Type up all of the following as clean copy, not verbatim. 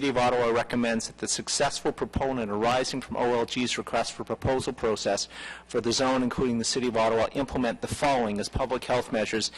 City of Ottawa recommends that the successful proponent arising from OLG's request for proposal process for the zone, including the City of Ottawa, implement the following as public health measures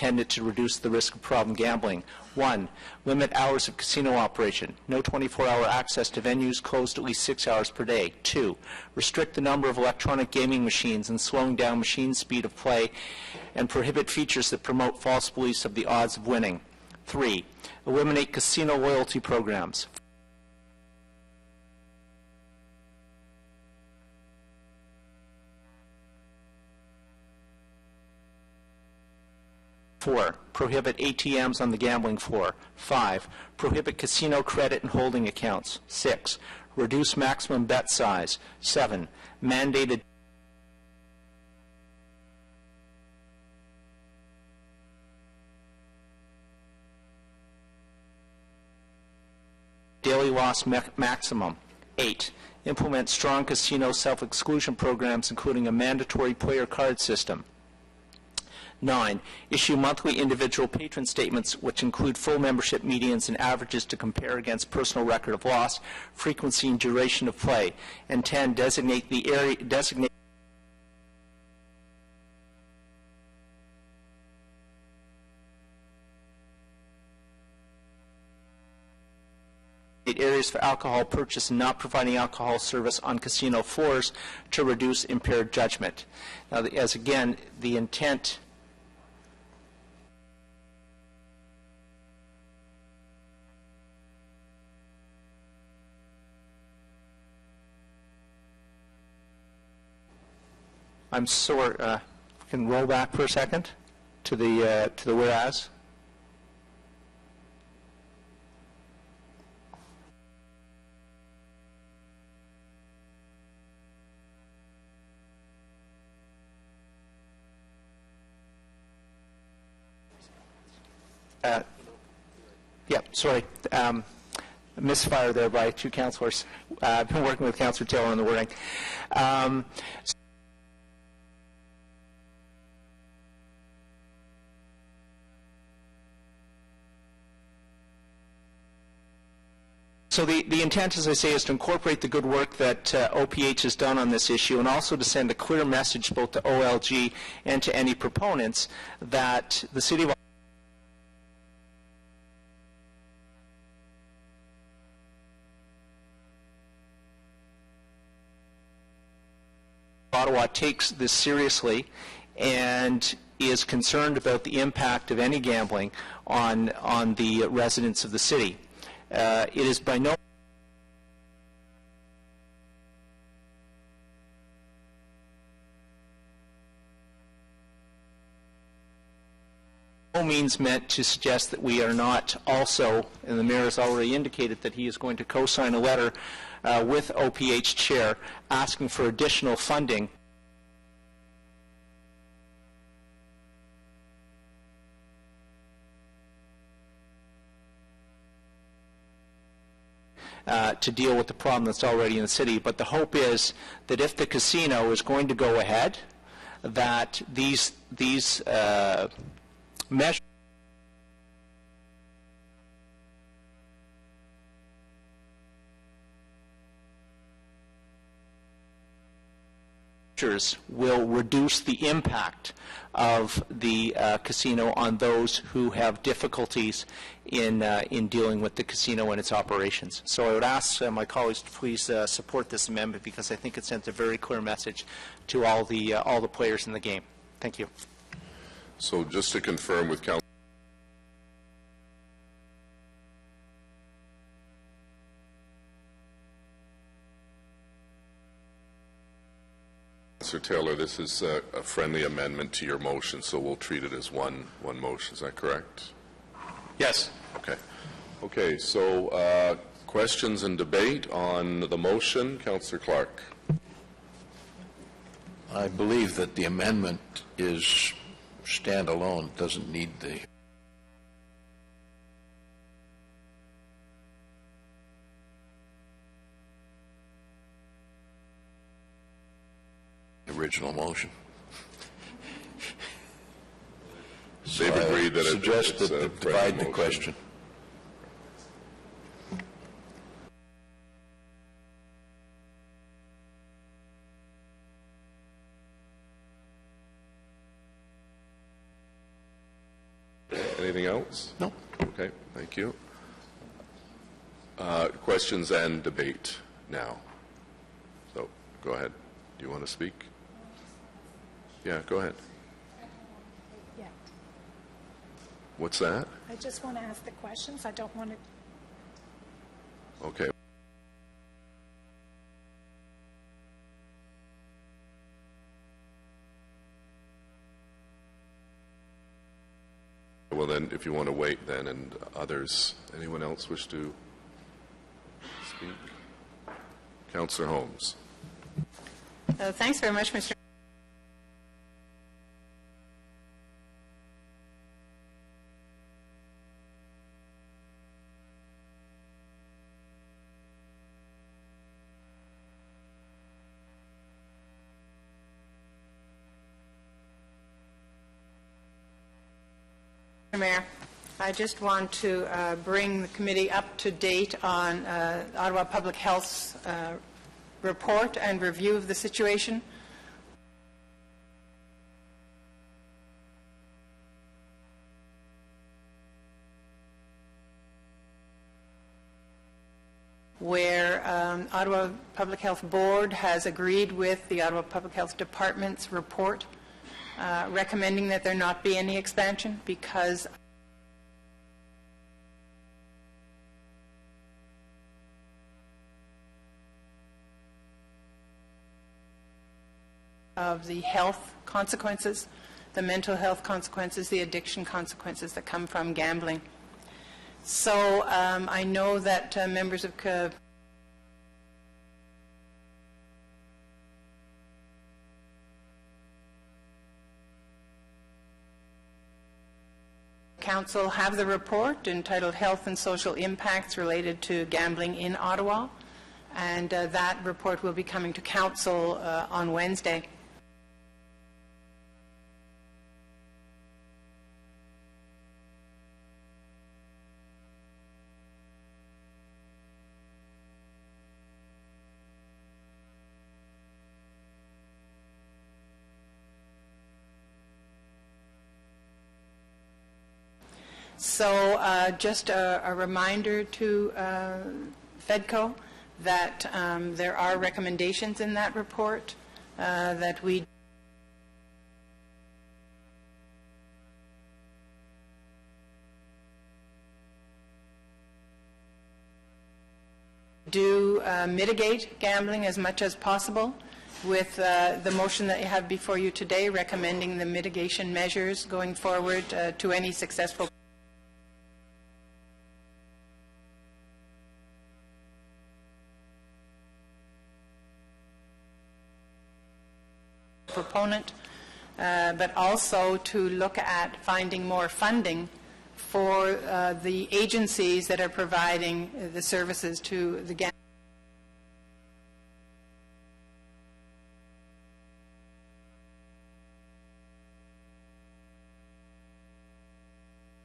intended to reduce the risk of problem gambling. 1. Limit hours of casino operation. No 24-hour access to venues, closed at least 6 hours per day. 2. Restrict the number of electronic gaming machines and slowing down machine speed of play and prohibit features that promote false beliefs of the odds of winning. 3. Eliminate casino loyalty programs. 4. Prohibit ATMs on the gambling floor. 5. Prohibit casino credit and holding accounts. 6. Reduce maximum bet size. 7. Mandated daily loss maximum. 8. Implement strong casino self-exclusion programs, including a mandatory player card system. 9. Issue monthly individual patron statements which include full membership medians and averages to compare against personal record of loss, frequency, and duration of play. And 10. Designate areas for alcohol purchase and not providing alcohol service on casino floors to reduce impaired judgment. Now, as again, the intent I'm sorry, can roll back for a second to the whereas. Yeah, sorry. Misfire there by two councillors. I've been working with Councillor Taylor on the wording. So the intent, as I say, is to incorporate the good work that OPH has done on this issue, and also to send a clear message both to OLG and to any proponents that the City of Ottawa takes this seriously and is concerned about the impact of any gambling on the residents of the city. It is by no means meant to suggest that we are not also, and the mayor has already indicated that he is going to co-sign a letter with OPH chair asking for additional funding to deal with the problem that's already in the city. But the hope is that if the casino is going to go ahead, that these measures will reduce the impact of the casino on those who have difficulties in dealing with the casino and its operations. So I would ask my colleagues to please support this amendment, because I think it sends a very clear message to all the players in the game. Thank you. So just to confirm with Councillor Taylor, this is a friendly amendment to your motion, so we'll treat it as one motion. Is that correct? Yes. Okay. Okay. So questions and debate on the motion. Councillor Clark. I believe that the amendment is standalone. It doesn't need the original motion. So They've agreed that suggest it's that a divide the motion. question. Anything else? No. Okay. Thank you. Questions and debate now. So go ahead. Do you want to speak? Yeah, go ahead. Yeah. What's that? I just want to ask the questions. I don't want to. Okay. Well, then, if you want to wait, then, and others, anyone else wish to speak? Councillor Holmes. Thanks very much, Mr. Mayor. I just want to bring the committee up to date on Ottawa Public Health's report and review of the situation. Where Ottawa Public Health Board has agreed with the Ottawa Public Health Department's report recommending that there not be any expansion because of the health consequences, the mental health consequences, the addiction consequences that come from gambling. So I know that members of Council have the report entitled Health and Social Impacts Related to Gambling in Ottawa, and that report will be coming to Council on Wednesday. So just a reminder to FEDCO that there are recommendations in that report that we do mitigate gambling as much as possible with the motion that you have before you today, recommending the mitigation measures going forward to any successful proponent, but also to look at finding more funding for the agencies that are providing the services to the gambling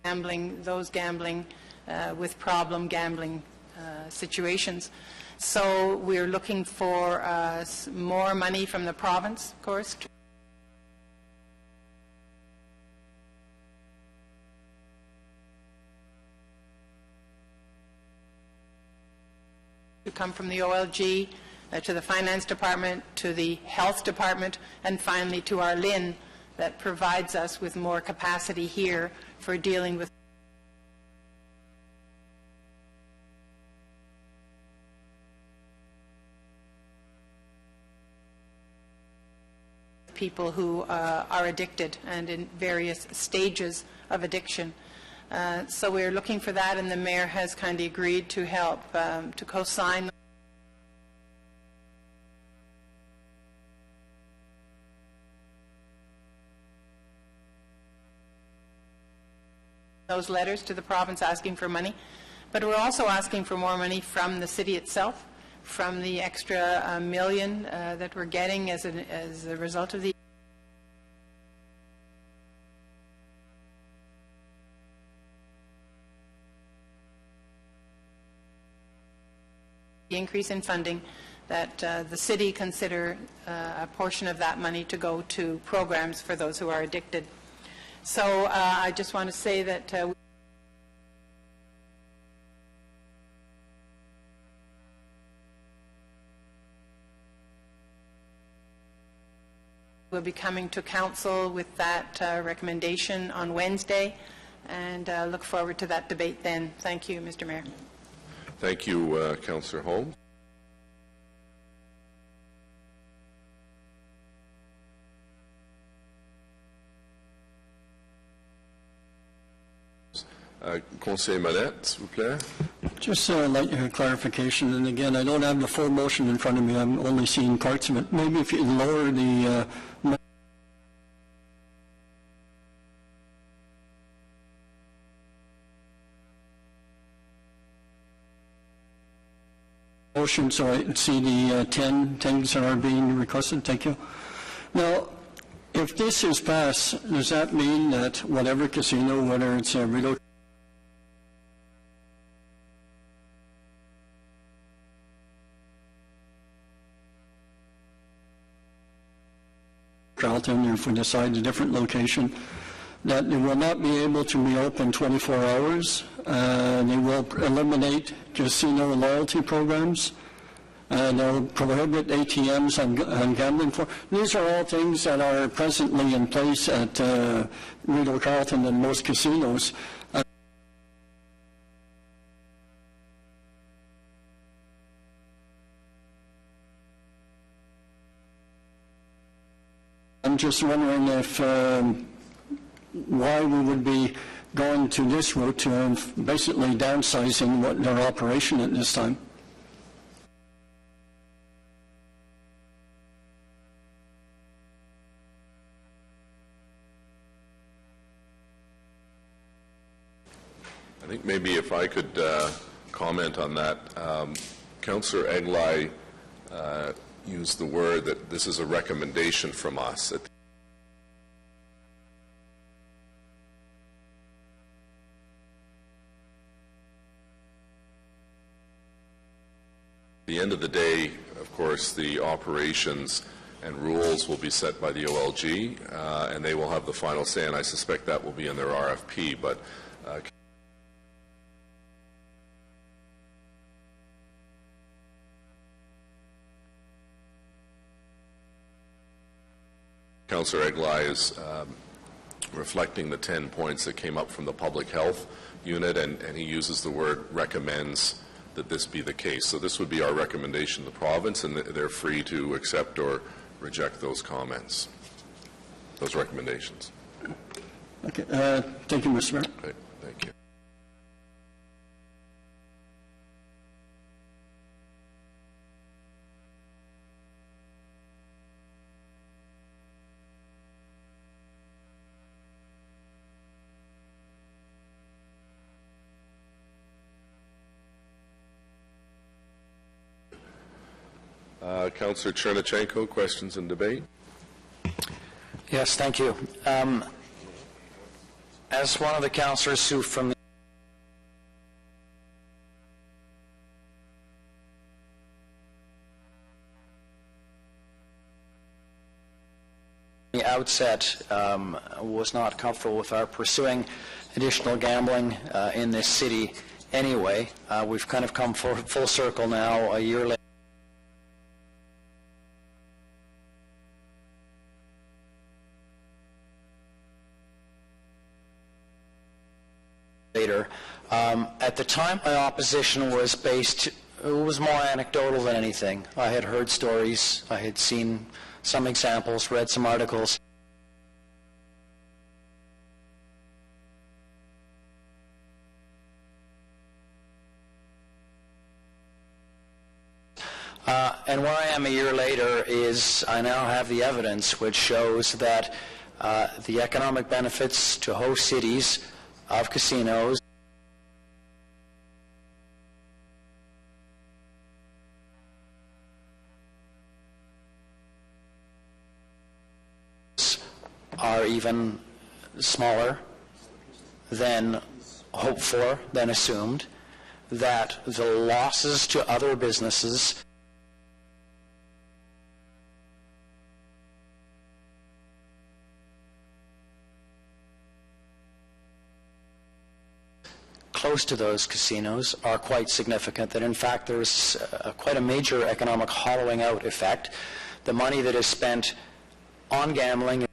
those gambling with problem gambling situations. So we're looking for more money from the province, of course, to come from the OLG, to the Finance Department, to the Health Department, and finally to our LIN that provides us with more capacity here for dealing with people who are addicted and in various stages of addiction. So we're looking for that, and the Mayor has kindly agreed to help to co-sign those letters to the province asking for money. But we're also asking for more money from the city itself, from the extra $1 million that we're getting as a result of the increase in funding, that the city consider a portion of that money to go to programs for those who are addicted. So I just want to say that we'll be coming to council with that recommendation on Wednesday, and look forward to that debate then. Thank you, Mr. Mayor. Thank you, Councillor Holmes. Conseiller Mallette, s'il vous plaît. Just like a clarification, and again, I don't have the full motion in front of me. I'm only seeing parts of it. Maybe if you lower the motion so I can see the 10 things that are being requested. Thank you. Now, if this is passed, does that mean that whatever casino, whether it's a relocation Carlton, or if we decide a different location, that they will not be able to reopen 24 hours. They will eliminate casino loyalty programs. They'll prohibit ATMs on gambling floor. These are all things that are presently in place at Rideau Carlton and most casinos. I'm just wondering if why we would be going to this route to basically downsizing what their operation at this time. I think maybe if I could comment on that. Councillor Eglai used the word that this is a recommendation from us. At the end of the day, of course, the operations and rules will be set by the OLG, and they will have the final say, and I suspect that will be in their RFP. But Councillor Eglai is reflecting the 10 points that came up from the public health unit, and he uses the word recommends that this be the case. So this would be our recommendation to the province, and they're free to accept or reject those comments, those recommendations. Okay. Thank you, Mr. Mayor. Okay, thank you. Councillor Chernachenko, questions and debate? Yes, thank you. As one of the councillors who from the outset was not comfortable with our pursuing additional gambling in this city anyway. We've kind of come full circle now a year later. At the time, my opposition was more anecdotal than anything. I had heard stories, I had seen some examples, read some articles. And where I am a year later is I now have the evidence which shows that the economic benefits to host cities of casinos are even smaller than hoped for, than assumed, that the losses to other businesses close to those casinos are quite significant, that in fact there's quite a major economic hollowing out effect. The money that is spent on gambling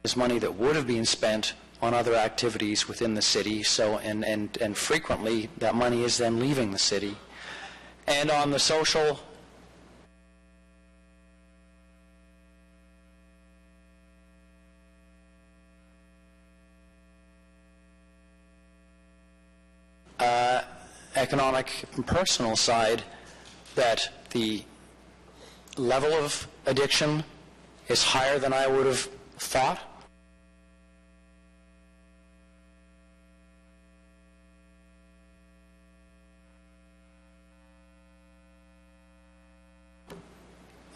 is money that would have been spent on other activities within the city, so and frequently that money is then leaving the city. And on the social economic and personal side, that the level of addiction is higher than I would have thought.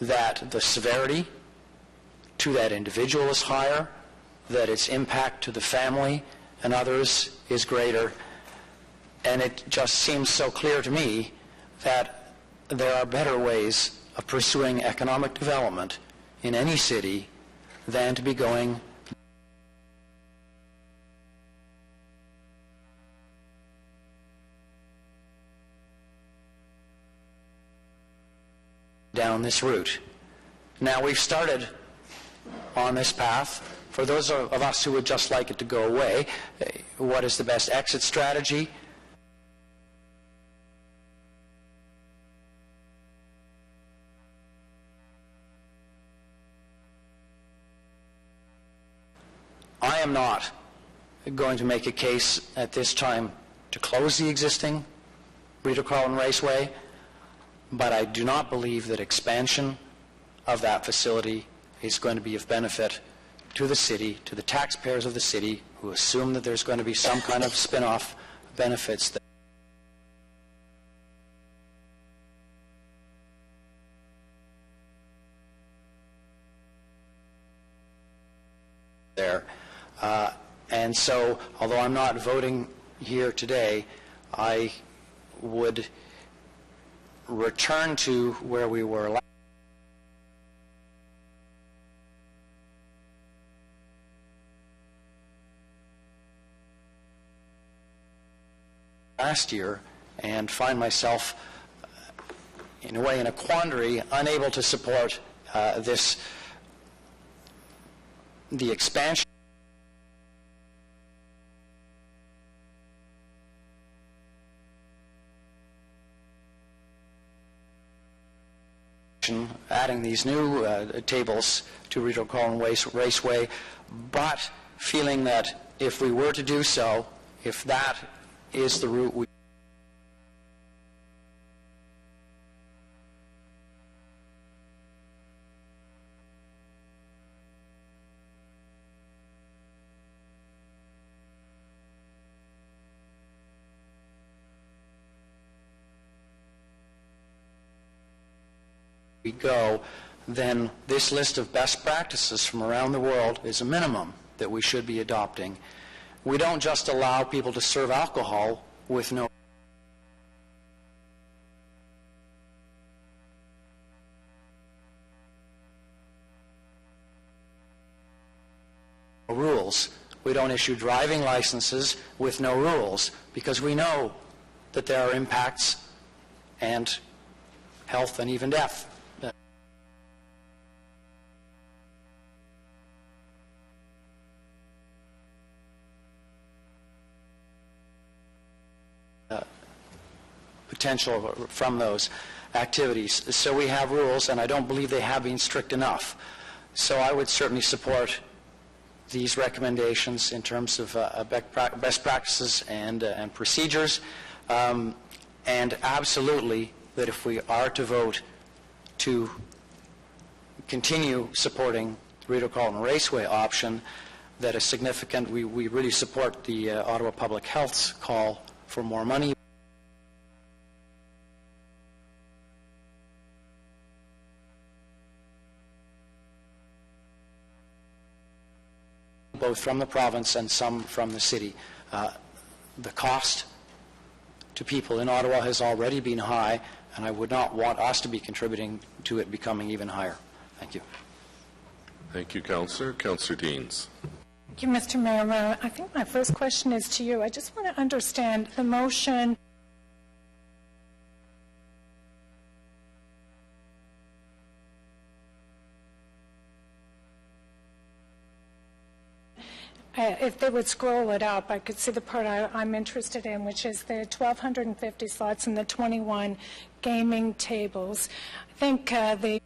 That the severity to that individual is higher, that its impact to the family and others is greater. And it just seems so clear to me that there are better ways of pursuing economic development in any city than to be going down this route. Now, we've started on this path. For those of us who would just like it to go away, what is the best exit strategy? I am not going to make a case at this time to close the existing Rita Carlin Raceway, but I do not believe that expansion of that facility is going to be of benefit to the city, to the taxpayers of the city, who assume that there's going to be some kind of spin-off benefits there. And so, although I'm not voting here today, I would return to where we were last year and find myself, in a way, in a quandary, unable to support the expansion adding these new tables to Rita Carlin Raceway, but feeling that if we were to do so, if that is the route we we go, then this list of best practices from around the world is a minimum that we should be adopting. We don't just allow people to serve alcohol with no rules. We don't issue driving licenses with no rules, because we know that there are impacts and health and even death. Potential from those activities. So we have rules, and I don't believe they have been strict enough. So I would certainly support these recommendations in terms of best practices and procedures, and absolutely that if we are to vote to continue supporting the Rideau Carleton Raceway option, that a significant, we really support the Ottawa Public Health's call for more money. Both from the province and some from the city. The cost to people in Ottawa has already been high, and I would not want us to be contributing to it becoming even higher. Thank you. Thank you, Councillor. Councillor Deans. Thank you, Mr. Mayor. I think my first question is to you. I just want to understand the motion. If they would scroll it up, I could see the part I'm interested in, which is the 1,250 slots and the 21 gaming tables. I think the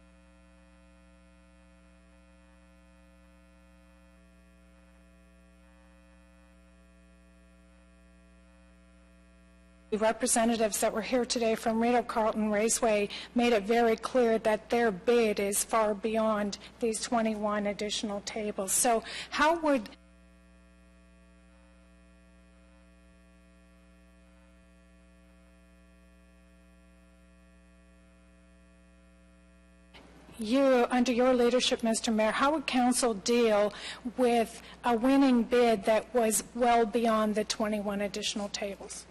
representatives that were here today from Rideau Carleton Raceway made it very clear that their bid is far beyond these 21 additional tables. So how would you, under your leadership, Mr. Mayor, how would Council deal with a winning bid that was well beyond the 21 additional tables?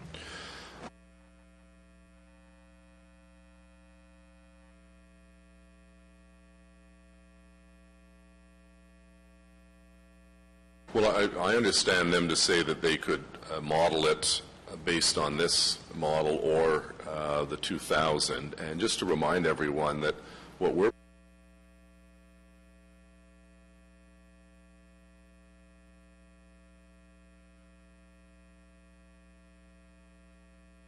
Well, I understand them to say that they could model it based on this model or the 2000. And just to remind everyone that what we're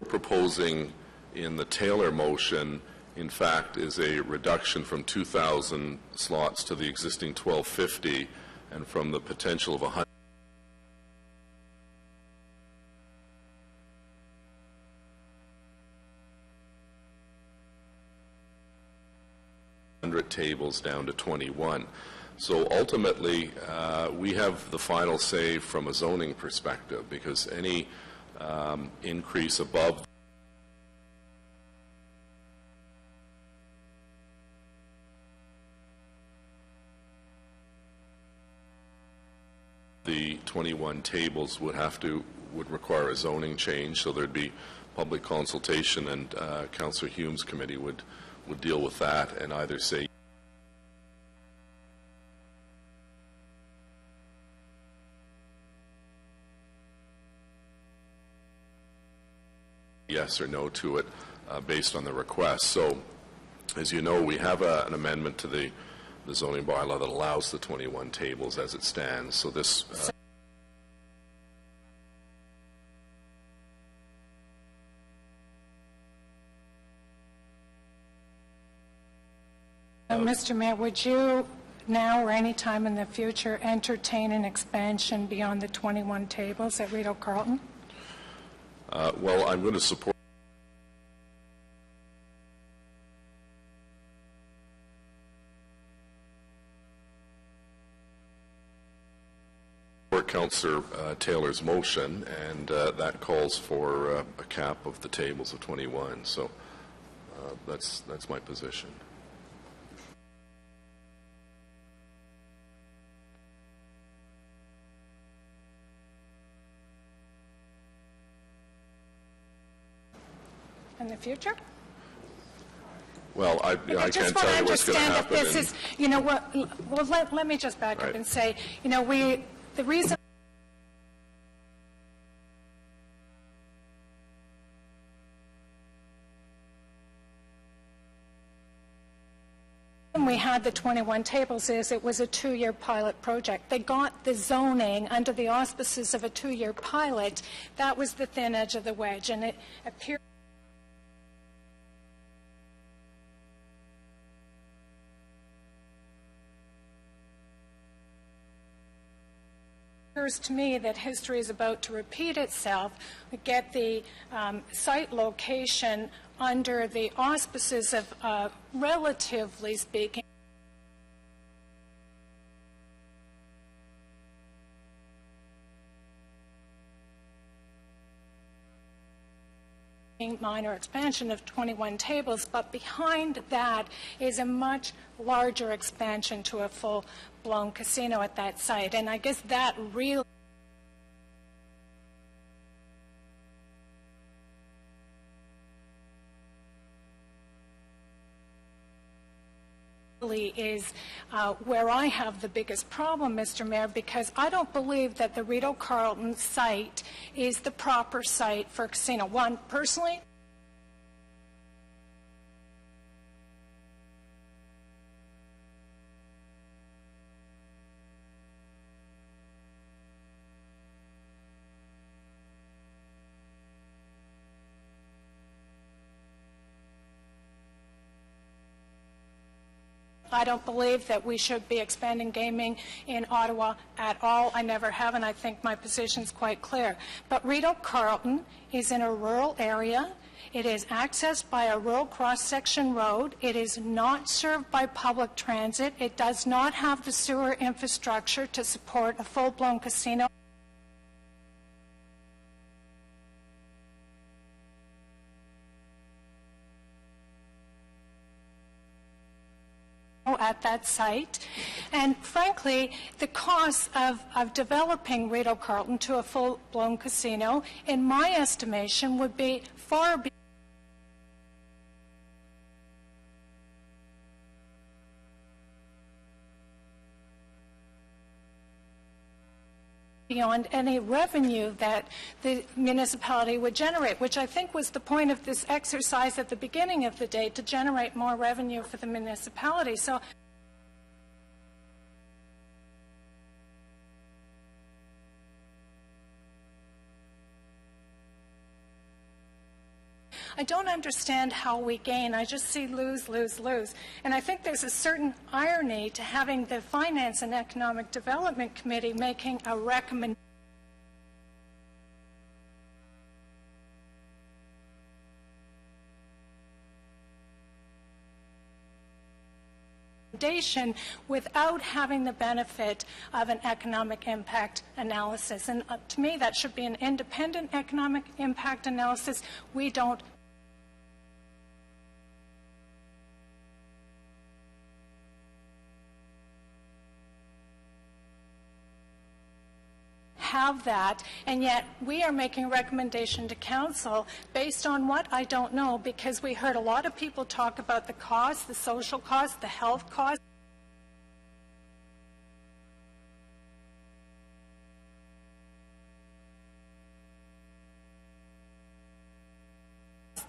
proposing in the Taylor motion, in fact, is a reduction from 2,000 slots to the existing 1,250, and from the potential of 100 tables down to 21. So ultimately, we have the final say from a zoning perspective, because any increase above the 21 tables would require a zoning change, so there'd be public consultation, and Councillor Hume's committee would deal with that and either say yes or no to it based on the request. So, as you know, we have an amendment to the zoning bylaw that allows the 21 tables as it stands. So this Mr. Mayor, would you now or any time in the future entertain an expansion beyond the 21 tables at Rideau Carleton? well, I'm going to support Councillor Taylor's motion, and that calls for a cap of the tables of 21. So that's my position. in the future? Well, I I can't just tell want to you what's going to understand if happen. this is, you know what, well, let me just back up Right. and say, you know, the reason we had the 21 tables is it was a 2-year pilot project. They got the zoning under the auspices of a 2-year pilot. That was the thin edge of the wedge, and it appeared to me that history is about to repeat itself. We get the site location under the auspices of, relatively speaking, minor expansion of 21 tables, but behind that is a much larger expansion to a full-blown casino at that site. And I guess that really is where I have the biggest problem, Mr. Mayor, because I don't believe that the Rideau Carlton site is the proper site for a casino. One, personally, I don't believe that we should be expanding gaming in Ottawa at all. I never have, and I think my position is quite clear. But Rideau Carlton is in a rural area. It is accessed by a rural cross-section road. It is not served by public transit. It does not have the sewer infrastructure to support a full-blown casino. At that site, and frankly, the cost of developing Rideau Carlton to a full-blown casino, in my estimation, would be far beyond any revenue that the municipality would generate, which I think was the point of this exercise at the beginning of the day, to generate more revenue for the municipality. So I don't understand how we gain. I just see lose, lose, lose. And I think there's a certain irony to having the Finance and Economic Development Committee making a recommendation without having the benefit of an economic impact analysis. And to me, that should be an independent economic impact analysis. We don't have that, and yet we are making a recommendation to council based on what? I don't know, because we heard a lot of people talk about the cost, the social cost, the health cost.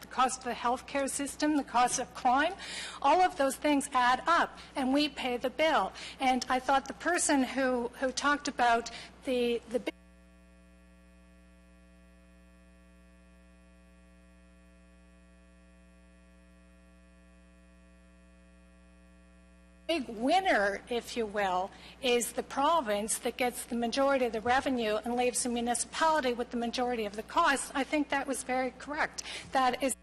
The cost of the healthcare system, the cost of crime, all of those things add up, and we pay the bill. And I thought the person who talked about the big winner, if you will, is the province that gets the majority of the revenue and leaves the municipality with the majority of the costs. I think that was very correct. That is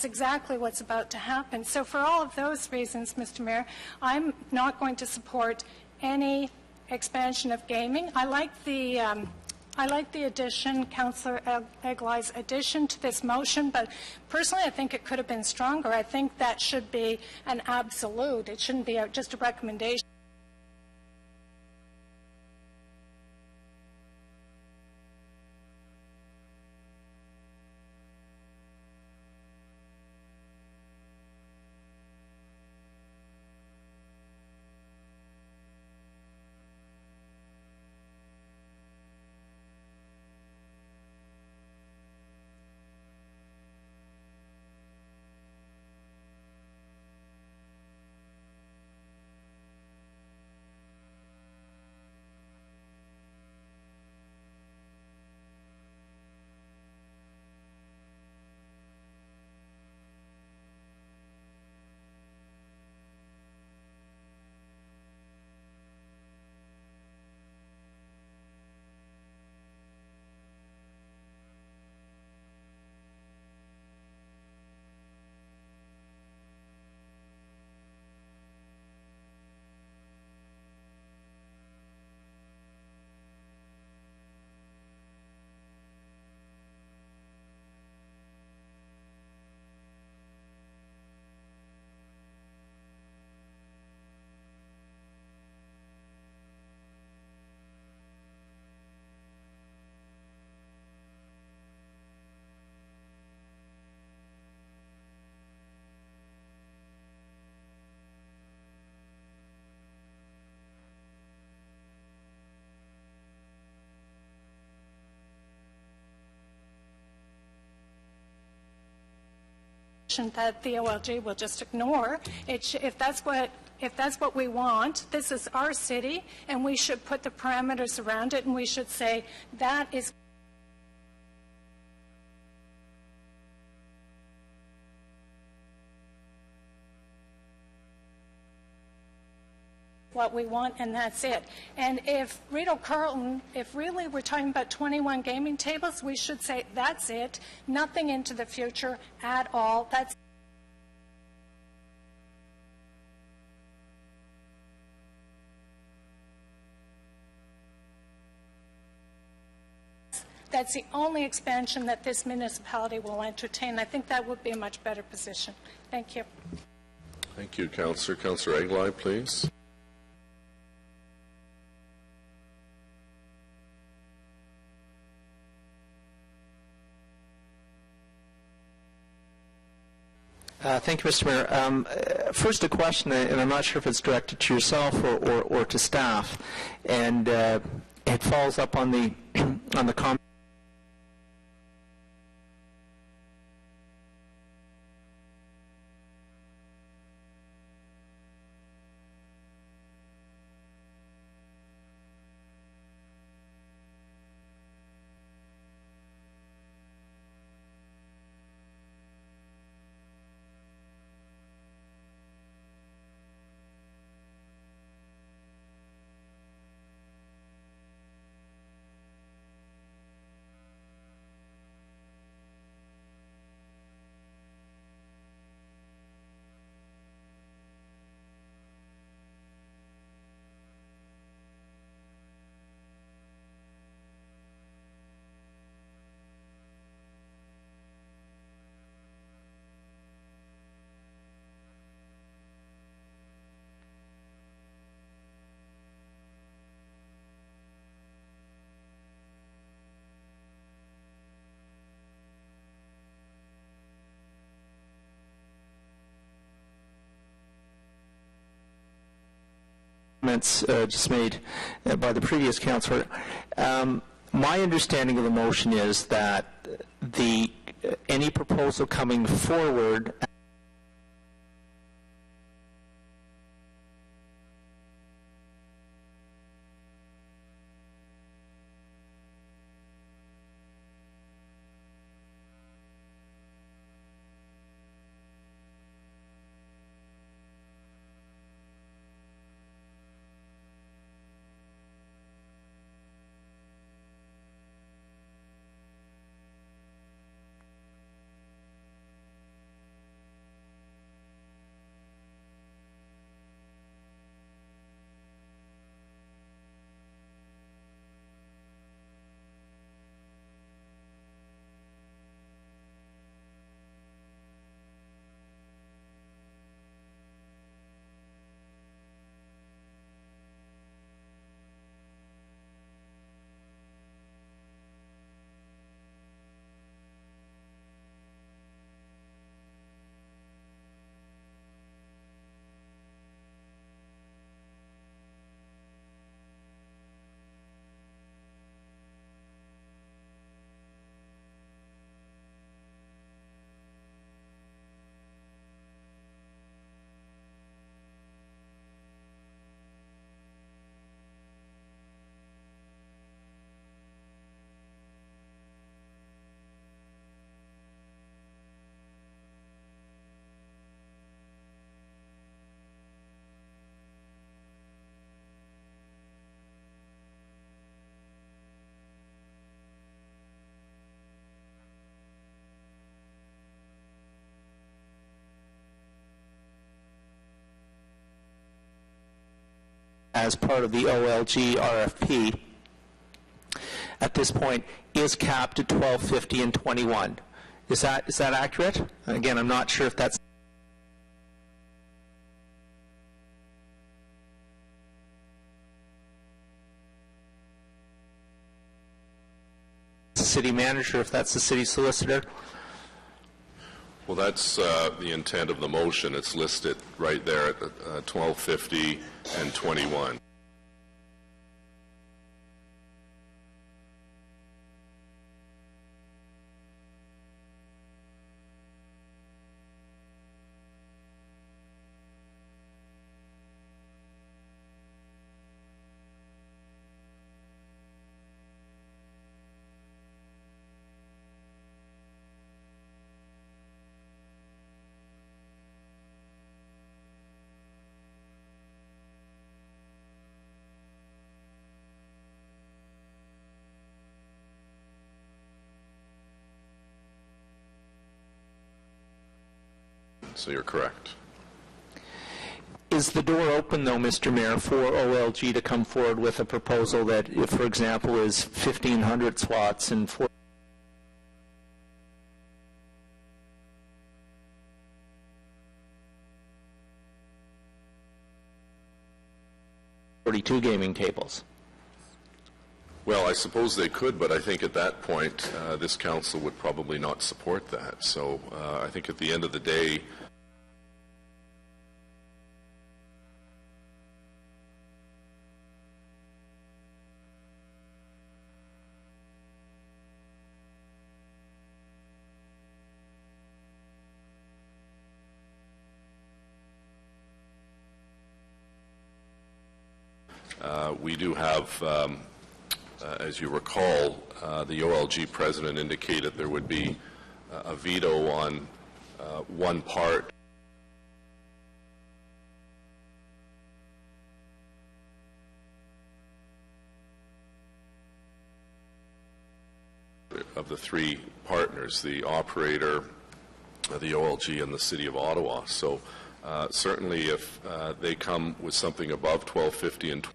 exactly what's about to happen. So for all of those reasons, Mr. Mayor, I'm not going to support any expansion of gaming. I like the addition, Councillor Egglai's addition to this motion, but personally I think it could have been stronger. I think that should be an absolute. It shouldn't be just a recommendation. that the OLG will just ignore. If that's what we want, this is our city, and we should put the parameters around it, and we should say that is what we want, and that's it. And if Rideau Carlton, if really we're talking about 21 gaming tables, we should say that's it, nothing into the future at all. That's the only expansion that this municipality will entertain. I think that would be a much better position. Thank you. Thank you, Councillor. Councillor Eglai, please. Thank you, Mr. Mayor. First, a question, and I'm not sure if it's directed to yourself or to staff, and it follows up on the comment. Comments just made by the previous councillor. My understanding of the motion is that any proposal coming forward as part of the OLG RFP at this point is capped at 1250 and 21. Is that accurate? Again, I'm not sure if that's the city manager, if that's the city solicitor. Well, that's the intent of the motion. It's listed right there at 1250 and 21. So you're correct. Is the door open, though, Mr. Mayor, for OLG to come forward with a proposal that, if, for example, is 1,500 slots and 42 gaming tables? Well, I suppose they could, but I think at that point, this council would probably not support that. So I think at the end of the day, we do have, as you recall, the OLG president indicated there would be a veto on one part of the three partners, the operator, the OLG, and the City of Ottawa. So certainly if they come with something above 1250 and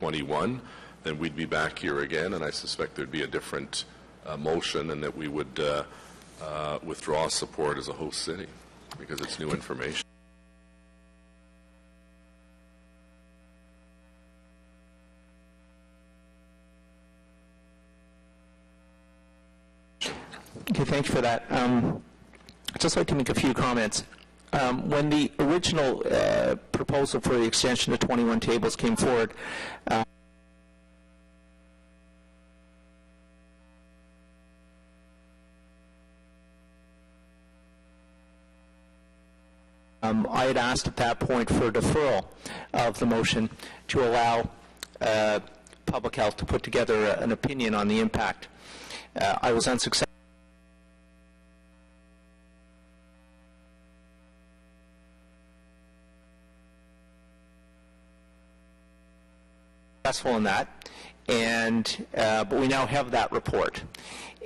21, then we'd be back here again, and I suspect there'd be a different motion, and that we would withdraw support as a host city because it's new information. Okay, thank you for that. I'd just like to make a few comments. When the original proposal for the extension to 21 tables came forward, I had asked at that point for a deferral of the motion to allow Public Health to put together an opinion on the impact. I was unsuccessful in that, and but we now have that report.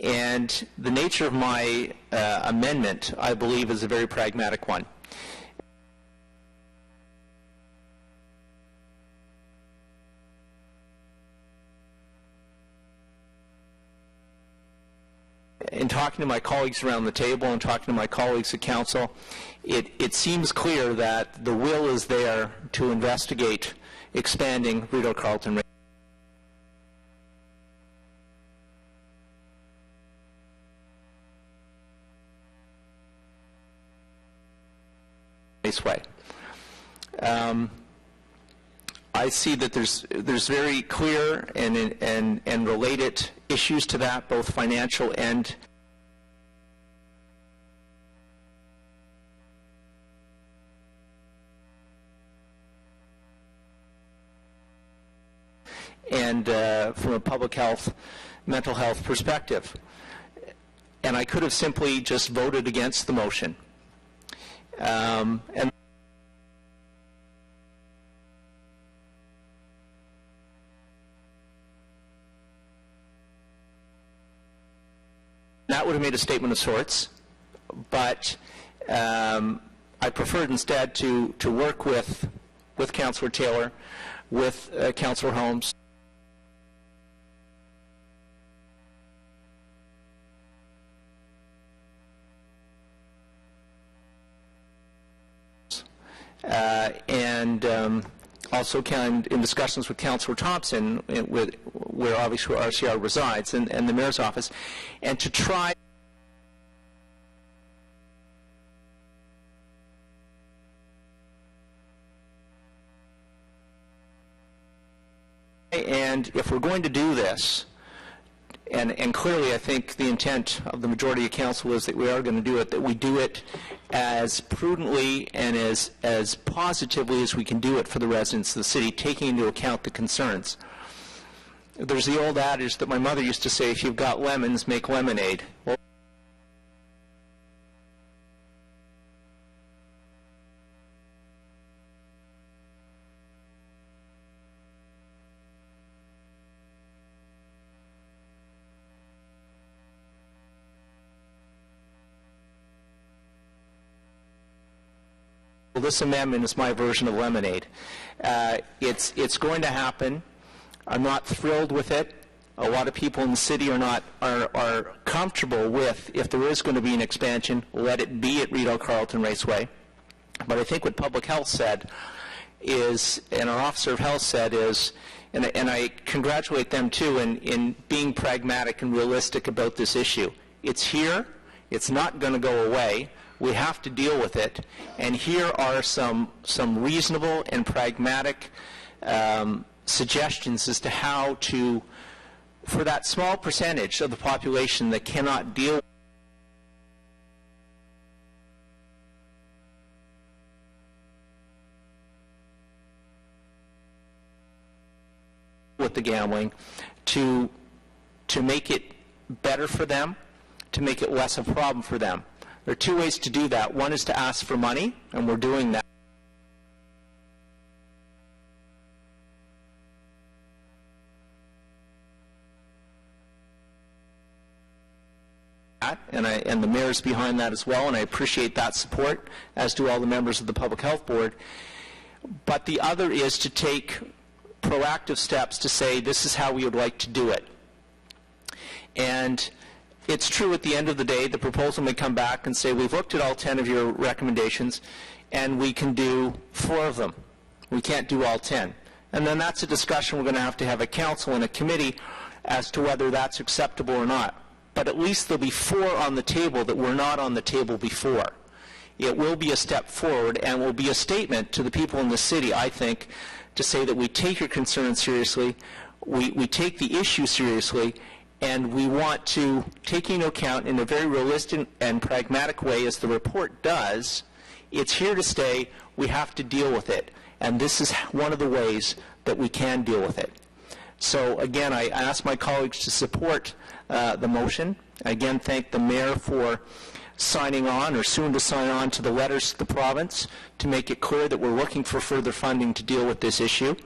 And the nature of my amendment, I believe, is a very pragmatic one. In talking to my colleagues around the table and talking to my colleagues at council, it seems clear that the will is there to investigate expanding Rideau Carleton Raceway. I see that there's very clear and related issues to that, both financial and from a public health, mental health perspective. And I could have simply just voted against the motion. And that would have made a statement of sorts, but I preferred instead to work with Councillor Taylor, with Councillor Holmes, and also in discussions with Councillor Thompson, where obviously RCR resides, and the Mayor's office, and to try and if we're going to do this, and clearly I think the intent of the majority of council is that we are going to do it, that we do it as prudently and as positively as we can do it for the residents of the city, taking into account the concerns. There's the old adage that my mother used to say, if you've got lemons, make lemonade. Well, Well, this amendment is my version of lemonade. It's going to happen. I'm not thrilled with it. A lot of people in the city are comfortable with, if there is going to be an expansion, let it be at Rideau Carleton Raceway. But I think what Public Health said is, and our Officer of Health said is, and I congratulate them too in being pragmatic and realistic about this issue. It's here. It's not going to go away. We have to deal with it. And here are some reasonable and pragmatic suggestions as to how to, for that small percentage of the population that cannot deal with the gambling, to make it better for them, to make it less of a problem for them. There are two ways to do that. One is to ask for money, and we're doing that. And the mayor's behind that as well, and I appreciate that support, as do all the members of the Public Health Board. But the other is to take proactive steps to say, this is how we would like to do it. And it's true, at the end of the day, the proposal may come back and say, we've looked at all 10 of your recommendations, and we can do 4 of them. We can't do all 10. And then that's a discussion we're going to have at council and a committee as to whether that's acceptable or not. But at least there'll be 4 on the table that were not on the table before. It will be a step forward and will be a statement to the people in the city, I think, to say that we take your concerns seriously, we take the issue seriously, and we want to, taking into account in a very realistic and pragmatic way, as the report does, it's here to stay, we have to deal with it. And this is one of the ways that we can deal with it. So again, I ask my colleagues to support the motion. Again, thank the mayor for signing on, or soon to sign on, to the letters to the province to make it clear that we're looking for further funding to deal with this issue.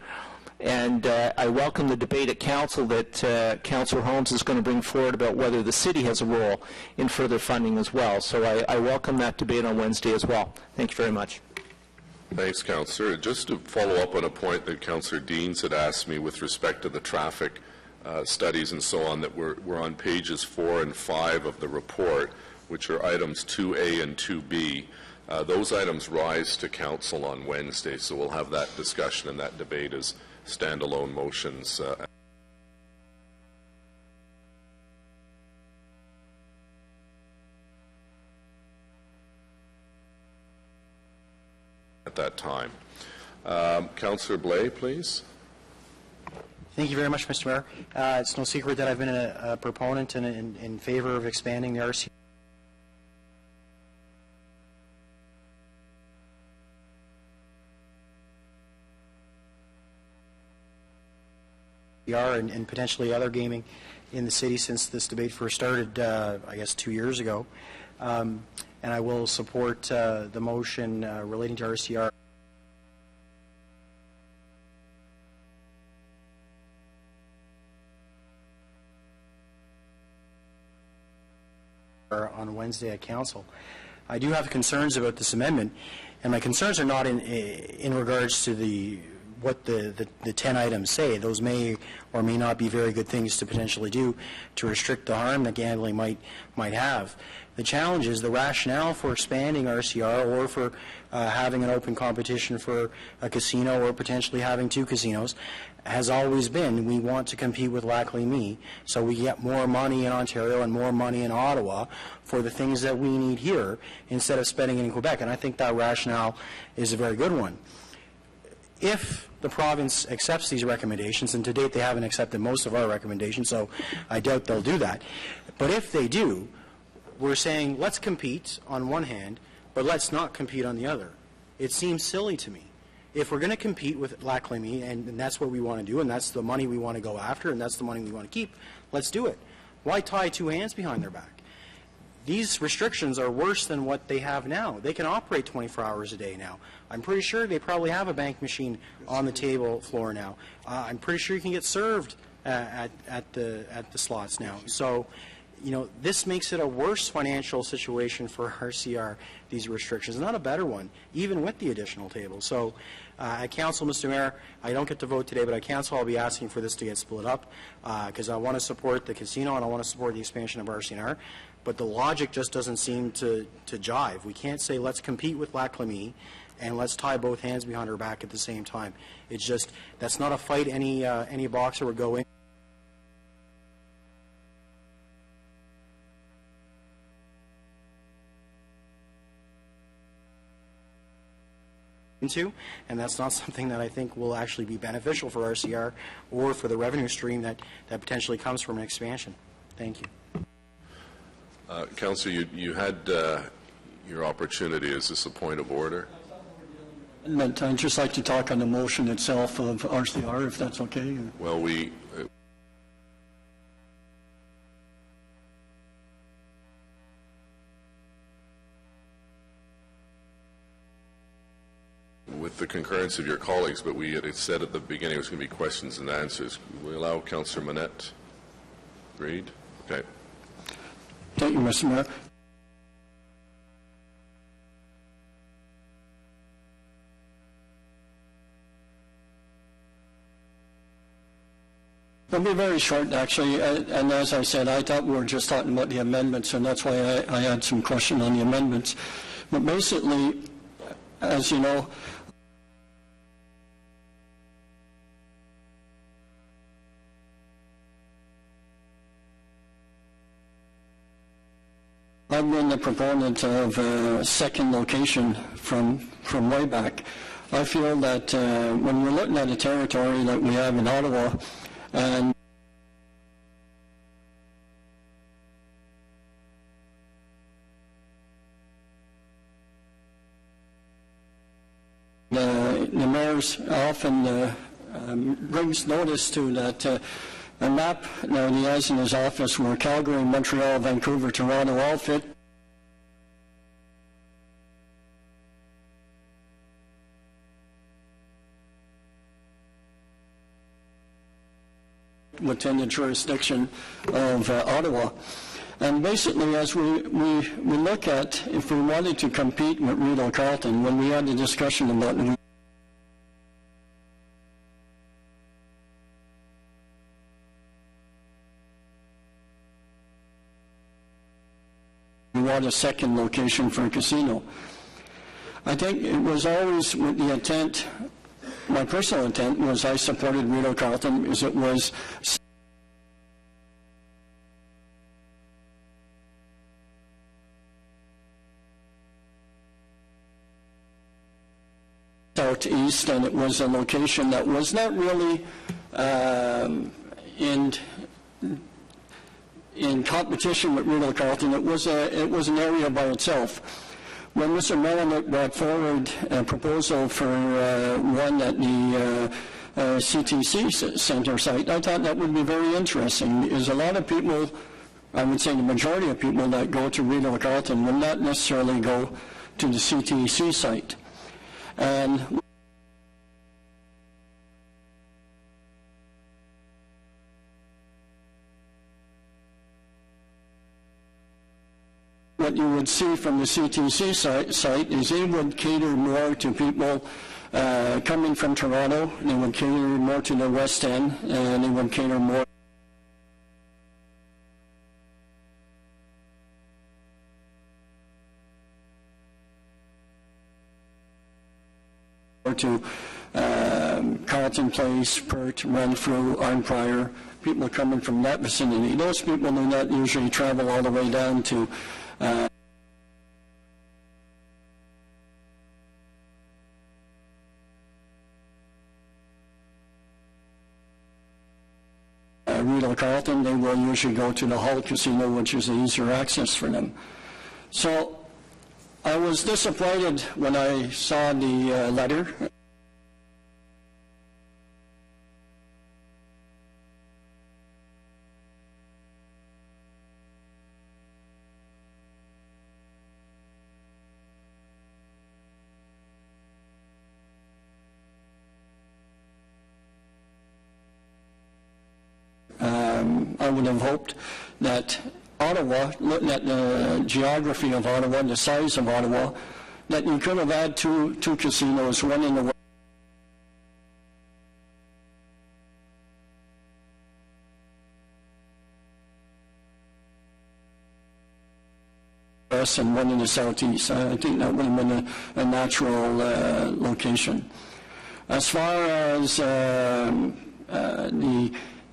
And I welcome the debate at council that Councillor Holmes is going to bring forward about whether the city has a role in further funding as well. So I welcome that debate on Wednesday as well. Thank you very much. Thanks, Councillor. Just to follow up on a point that Councillor Deans had asked me with respect to the traffic studies and so on, that we're on pages 4 and 5 of the report, which are items 2A and 2B. Those items rise to council on Wednesday, so we'll have that discussion and that debate as standalone motions at that time. Councillor Blais, please. Thank you very much, Mr. Mayor. It's no secret that I've been a proponent and in favor of expanding the RCR and potentially other gaming in the city since this debate first started, I guess, 2 years ago. And I will support the motion relating to RCR. On Wednesday at council. I do have concerns about this amendment, and my concerns are not in regards to what the 10 items say. Those may or may not be very good things to potentially do to restrict the harm that gambling might have. The challenge is the rationale for expanding RCR, or for having an open competition for a casino, or potentially having 2 casinos, has always been, we want to compete with Lac Lémy, so we get more money in Ontario and more money in Ottawa for the things that we need here, instead of spending it in Quebec. And I think that rationale is a very good one. If the province accepts these recommendations, and to date they haven't accepted most of our recommendations, so I doubt they'll do that, but if they do, we're saying let's compete on one hand, but let's not compete on the other. It seems silly to me. If we're going to compete with Lac Lémy, and that's what we want to do, and that's the money we want to go after, and that's the money we want to keep, let's do it. Why tie 2 hands behind their back? These restrictions are worse than what they have now. They can operate 24 hours a day now. I'm pretty sure they probably have a bank machine on the table floor now. I'm pretty sure you can get served at the slots now. So this makes it a worse financial situation for RCR, these restrictions, not a better one, even with the additional table. So at council, Mr. Mayor, I don't get to vote today, but at council I'll be asking for this to get split up because I want to support the casino and I want to support the expansion of RCR. But the logic just doesn't seem to jive. We can't say let's compete with Lac Lemie and let's tie both hands behind our back at the same time. It's just, that's not a fight any boxer would go in. Into, and that's not something that I think will actually be beneficial for RCR or for the revenue stream that potentially comes from an expansion. Thank you. Councillor, you had your opportunity. Is this a point of order? I'd just like to talk on the motion itself of RCR, if that's okay. Well, with the concurrence of your colleagues, but we had said at the beginning it was going to be questions and answers. Will we allow Councillor Monette? Agreed? Okay. Thank you, Mr. Mayor. It'll be very short, actually, and as I said, I thought we were just talking about the amendments, and that's why I had some question on the amendments. But basically, as you know, I've been the proponent of a second location from way back. I feel that when we're looking at a territory that we have in Ottawa, and the mayor's often brings notice to that a map that he has in his office where Calgary, Montreal, Vancouver, Toronto all fit. Within the jurisdiction of Ottawa. And basically, as we look at, if we wanted to compete with Rideau Carleton, when we had the discussion about we want a second location for a casino. I think it was always with the intent, my personal intent was I supported Rideau Carleton because it was southeast, and it was a location that was not really in competition with Rideau Carleton. It was an area by itself. When Mr. Mellon brought forward a proposal for one at the CTC Centre site, I thought that would be very interesting, because a lot of people, I would say the majority of people that go to Rideau Carleton will not necessarily go to the CTC site. And what you would see from the CTC site is they would cater more to people coming from Toronto, they would cater more to the West End, and they would cater more to Carleton Place, Perth, Renfrew, Arnprior, people coming from that vicinity. Those people do not usually travel all the way down to Rideau Carleton. They will usually go to the Hull Casino, which is easier access for them. So I was disappointed when I saw the letter. I would have hoped that Ottawa, looking at the geography of Ottawa and the size of Ottawa, that you could have had two casinos, one in the west and one in the southeast. I think that would have been a natural location. As far as the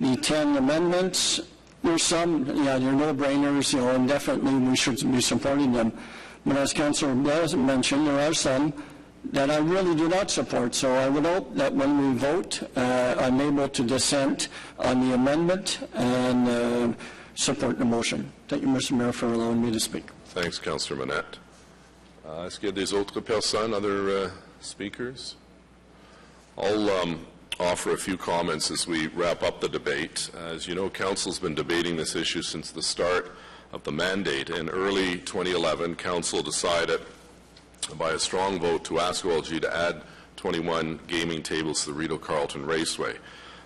10 amendments, there's some, they're no-brainers, and definitely we should be supporting them. But as Councillor Blair mentioned, there are some that I really do not support. So I would hope that when we vote, I'm able to dissent on the amendment and support the motion. Thank you, Mr. Mayor, for allowing me to speak. Thanks, Councillor Manette. Est-ce qu'il y a des autres personnes, other speakers? I'll offer a few comments as we wrap up the debate. As you know, Council's been debating this issue since the start of the mandate. In early 2011, Council decided by a strong vote to ask OLG to add 21 gaming tables to the Rideau Carleton Raceway.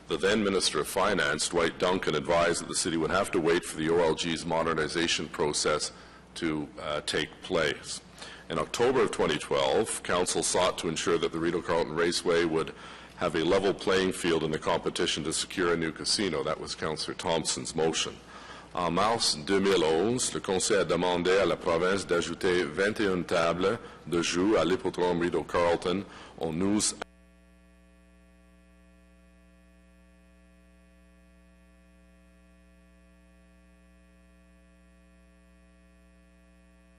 The then Minister of Finance, Dwight Duncan, advised that the city would have to wait for the OLG's modernization process to take place. In October of 2012, Council sought to ensure that the Rideau Carleton Raceway would have a level playing field in the competition to secure a new casino. That was Councillor Thompson's motion. En mars 2011, le Conseil a demandé à la province d'ajouter 21 tables de jeu à l'hippodrome Rideau Carleton en août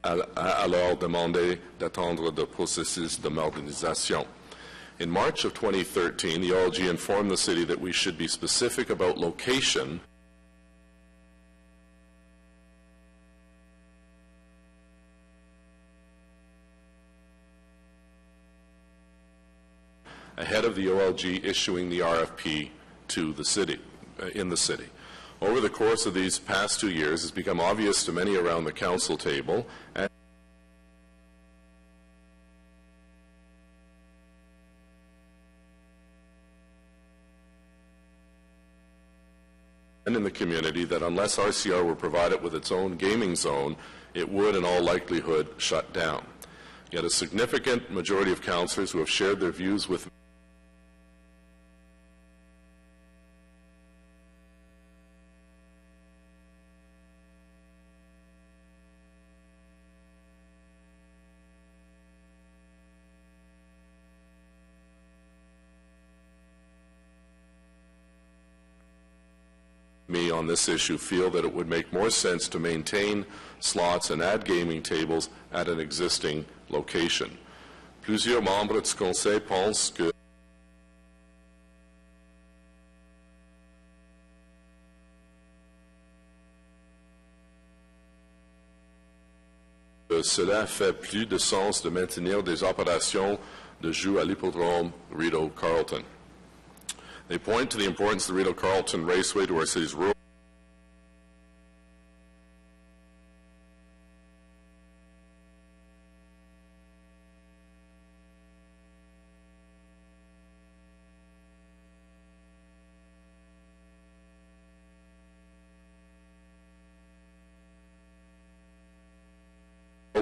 a alors demandé d'attendre le processus de modernisation. In March of 2013, the OLG informed the city that we should be specific about location ahead of the OLG issuing the RFP to the city, in the city. Over the course of these past 2 years, it's become obvious to many around the council table and in the community that unless RCR were provided with its own gaming zone, it would in all likelihood shut down. Yet a significant majority of councillors who have shared their views with me on this issue feel that it would make more sense to maintain slots and add gaming tables at an existing location. Plusieurs membres du Conseil pensent que cela fait plus de sens de maintenir des opérations de jeu à l'hippodrome Rideau Carleton. They point to the importance of the Rideau Carleton Raceway to our city's rural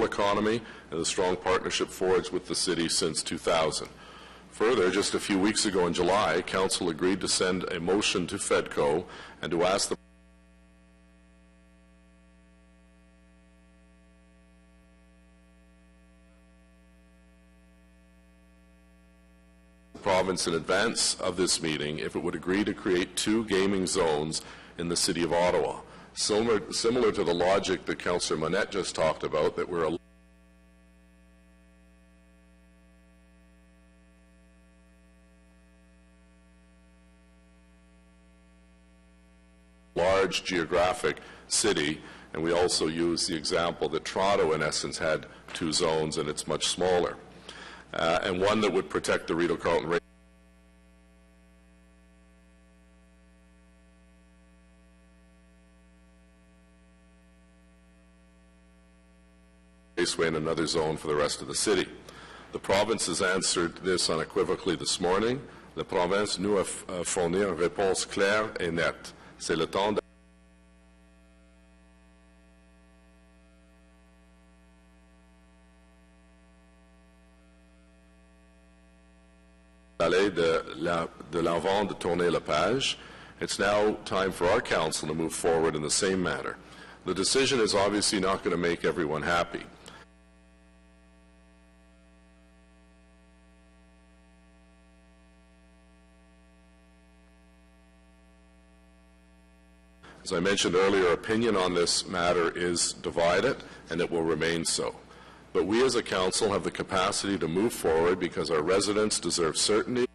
economy and the strong partnership forged with the city since 2000. Further, just a few weeks ago in July, Council agreed to send a motion to FEDCO and to ask the province in advance of this meeting if it would agree to create 2 gaming zones in the city of Ottawa. Similar to the logic that Councillor Manette just talked about, that we're a large geographic city, and we also use the example that Toronto, in essence, had 2 zones, and it's much smaller, and one that would protect the Rideau Carleton Raceway and another zone for the rest of the city. The province has answered this unequivocally this morning. La province nous a fourni une réponse claire et nette. C'est le temps de l'avant de tourner la page. It's now time for our council to move forward in the same manner. The decision is obviously not going to make everyone happy. As I mentioned earlier, opinion on this matter is divided, and it will remain so. But we as a council have the capacity to move forward because our residents deserve certainty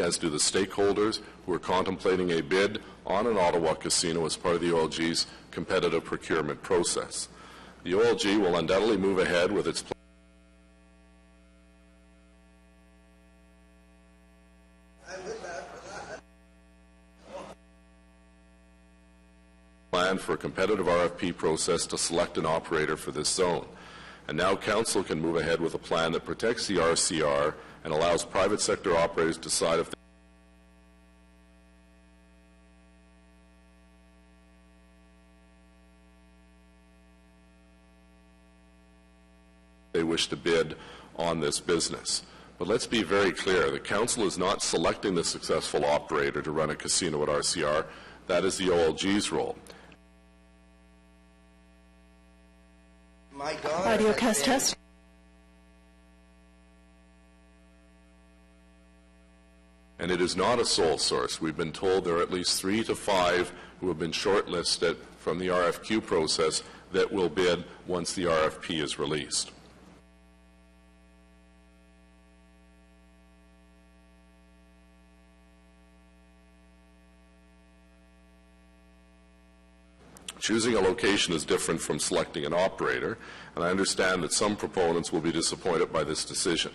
as do the stakeholders who are contemplating a bid on an Ottawa casino as part of the OLG's competitive procurement process. The OLG will undoubtedly move ahead with its plan for a competitive RFP process to select an operator for this zone. And now Council can move ahead with a plan that protects the RCR and allows private sector operators to decide if they wish to bid on this business. But let's be very clear, the Council is not selecting the successful operator to run a casino at RCR. That is the OLG's role. Audio test. And it is not a sole source. We've been told there are at least 3 to 5 who have been shortlisted from the RFQ process that will bid once the RFP is released. Choosing a location is different from selecting an operator, and I understand that some proponents will be disappointed by this decision.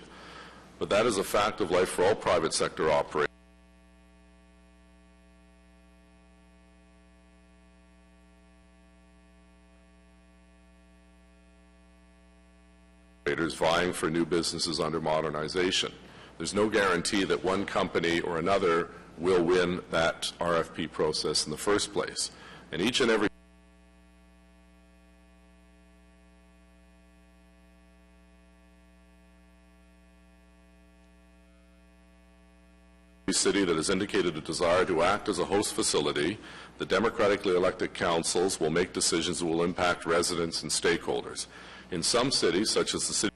But that is a fact of life for all private sector operators vying for new businesses under modernization. There's no guarantee that one company or another will win that RFP process in the first place. And each and every city that has indicated a desire to act as a host facility, the democratically elected councils will make decisions that will impact residents and stakeholders. In some cities, such as the city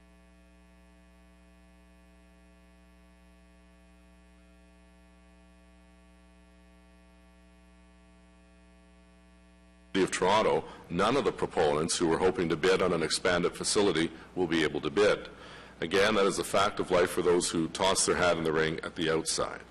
of Toronto, none of the proponents who were hoping to bid on an expanded facility will be able to bid. Again, that is a fact of life for those who toss their hat in the ring at the outside.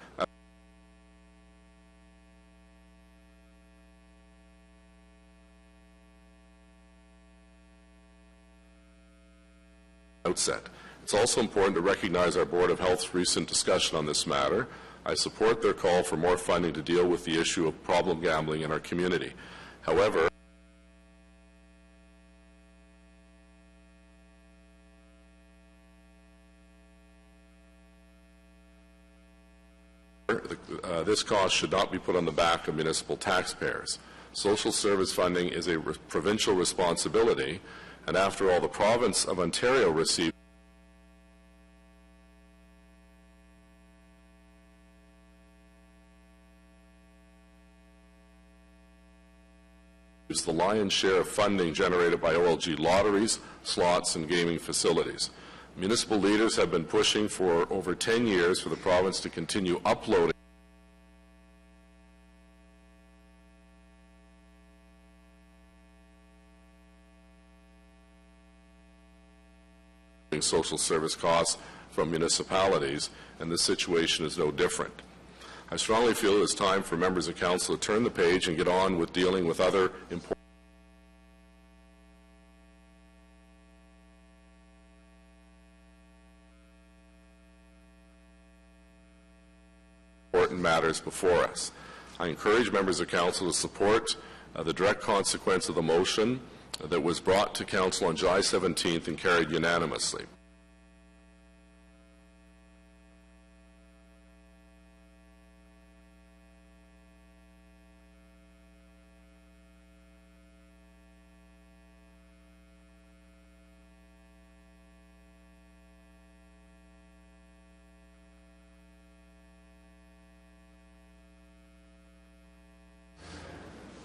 It's also important to recognize our Board of Health's recent discussion on this matter. I support their call for more funding to deal with the issue of problem gambling in our community. However, this cost should not be put on the back of municipal taxpayers. Social service funding is a provincial responsibility, and after all, the province of Ontario receives the lion's share of funding generated by OLG lotteries, slots, and gaming facilities. Municipal leaders have been pushing for over 10 years for the province to continue uploading social service costs from municipalities, and this situation is no different. I strongly feel it is time for members of council to turn the page and get on with dealing with other important matters before us. I encourage members of council to support the direct consequence of the motion that was brought to council on July 17th and carried unanimously.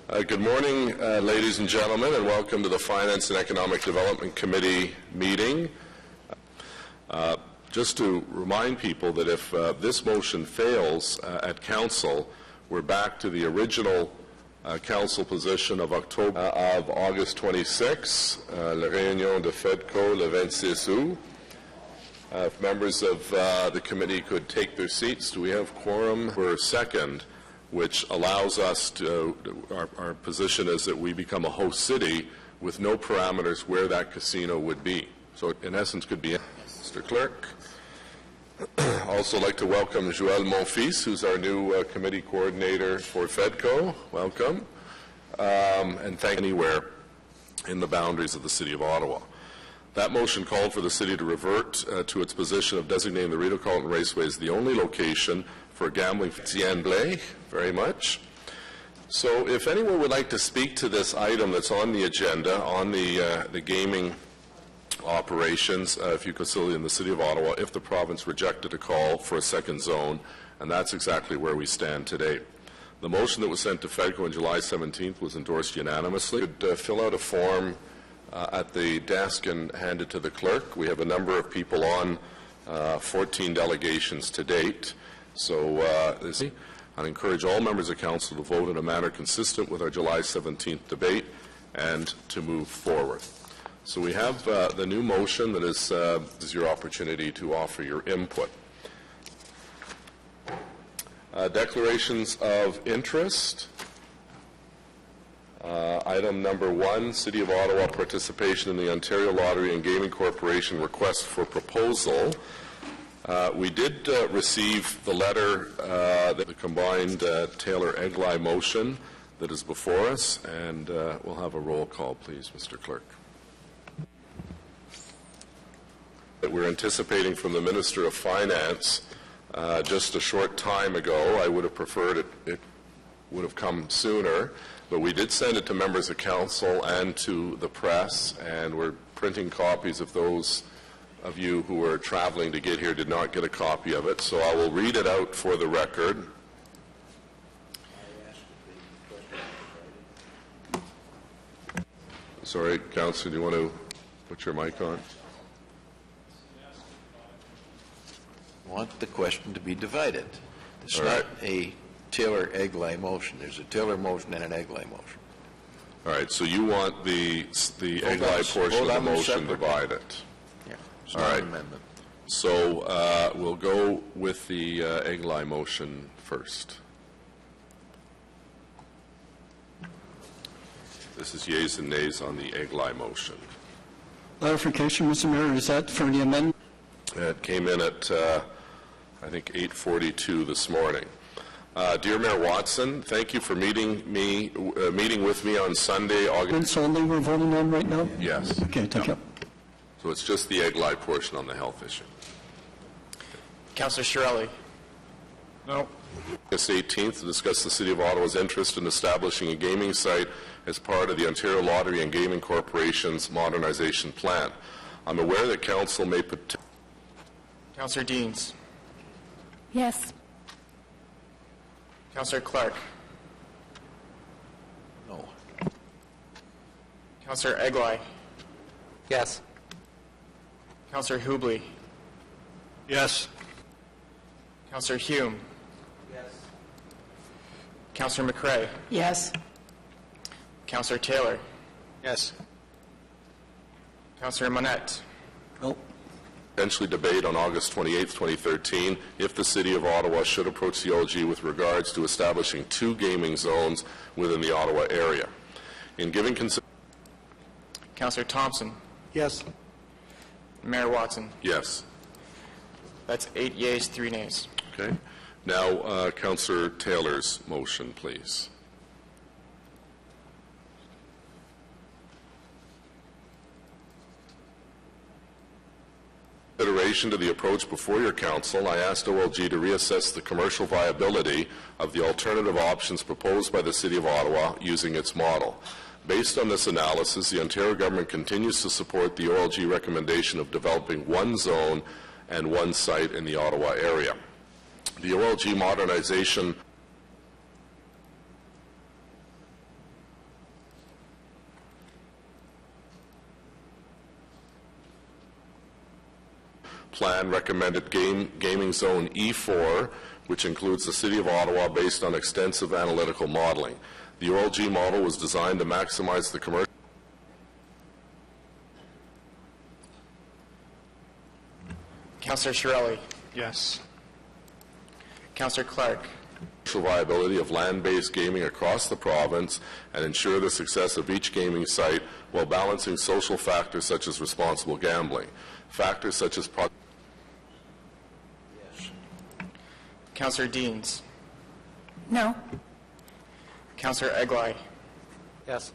Good morning, ladies and gentlemen, and welcome to the Finance and Economic Development Committee meeting. Just to remind people that if this motion fails at Council, we're back to the original Council position of August 26, la réunion de FEDCO le 26 août. If members of the committee could take their seats, do we have quorum? We're second, which allows us to, our position is that we become a host city with no parameters where that casino would be. So it, in essence, could be Mr. Clerk. Also like to welcome Joël Monfils, who's our new committee coordinator for FEDCO. Welcome. And thank anywhere in the boundaries of the City of Ottawa. That motion called for the city to revert to its position of designating the Rideau Carleton Raceway as the only location for gambling. Tian Blais, very much. So if anyone would like to speak to this item that's on the agenda, on the gaming operations, if you facility in the City of Ottawa, if the province rejected a call for a second zone, and that's exactly where we stand today. The motion that was sent to FEDCO on July 17th was endorsed unanimously. You could fill out a form at the desk and hand it to the clerk. We have a number of people on, 14 delegations to date. So I encourage all members of council to vote in a manner consistent with our July 17th debate and to move forward. So we have the new motion that is your opportunity to offer your input. Declarations of interest. Item number 1, City of Ottawa participation in the Ontario Lottery and Gaming Corporation request for proposal. We did receive the letter, the combined Taylor-Egli motion that is before us, and we'll have a roll call, please, Mr. Clerk. That we're anticipating from the Minister of Finance just a short time ago. I would have preferred it would have come sooner, but we did send it to members of council and to the press, and we're printing copies of those of you who were traveling to get here did not get a copy of it, so I will read it out for the record. Sorry, Councillor, do you want to put your mic on? I want the question to be divided. It's not a Taylor-Egli motion. There's a Taylor motion and an Egli motion. All right, so you want the Egli portion of the motion divided. Yeah, it's all not right. an amendment. So we'll go with the Egli motion first. This is yeas and nays on the Egli motion. Clarification, Mr. Mayor, is that for the amendment? It came in at, I think, 8:42 this morning. Dear Mayor Watson, thank you for meeting with me on Sunday, August. That's only we're voting on right now? Yes. Okay, thank you. So it's just the Egli portion on the health issue. Councillor Shirelli. No. August 18th to discuss the City of Ottawa's interest in establishing a gaming site as part of the Ontario Lottery and Gaming Corporation's modernization plan. I'm aware that Council may Councillor Deans. Yes. Councillor Clark. No. Councillor Egli. Yes. Councillor Hubley. Yes. Councillor Hume. Yes. Councillor McRae. Yes. Councillor Taylor. Yes. Councillor Monette. No. Eventually debate on August 28, 2013, if the City of Ottawa should approach the OLG with regards to establishing 2 gaming zones within the Ottawa area. In giving Councillor Thompson. Yes. Mayor Watson. yes. That's 8 yeas, 3 nays. Okay. Now, Councillor Taylor's motion, please. Consideration to the approach before your council, I asked OLG to reassess the commercial viability of the alternative options proposed by the City of Ottawa using its model. Based on this analysis, the Ontario government continues to support the OLG recommendation of developing 1 zone and 1 site in the Ottawa area. The OLG modernization plan recommended gaming zone E4, which includes the City of Ottawa, based on extensive analytical modeling. The OLG model was designed to maximize the commercial Councillor Shirelli. Yes. Councillor Clark. viability of land-based gaming across the province and ensure the success of each gaming site while balancing social factors such as responsible gambling. Factors such as Councillor Deans. No. Councillor Eglai. Yes.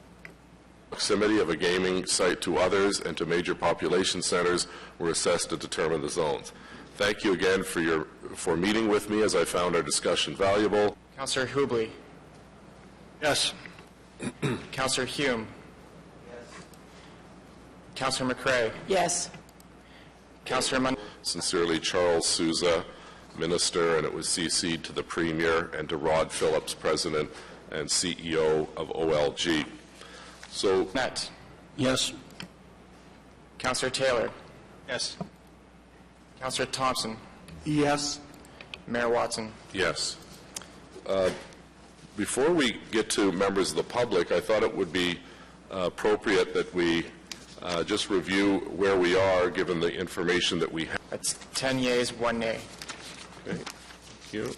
proximity of a gaming site to others and to major population centers were assessed to determine the zones. Thank you again for meeting with me, as I found our discussion valuable. Councillor Hubley. Yes. Councillor Hume. Councillor McCrae. Yes. Councillor Munn. Sincerely, Charles Souza, Minister, and it was CC'd to the Premier and to Rod Phillips, President and CEO of OLG. So, Net. Yes. Councillor Taylor. Yes. Councillor Thompson. Yes. Mayor Watson. yes. Before we get to members of the public, I thought it would be appropriate that we just review where we are, given the information that we have. That's 10 yeas, 1 nay. Okay, thank you.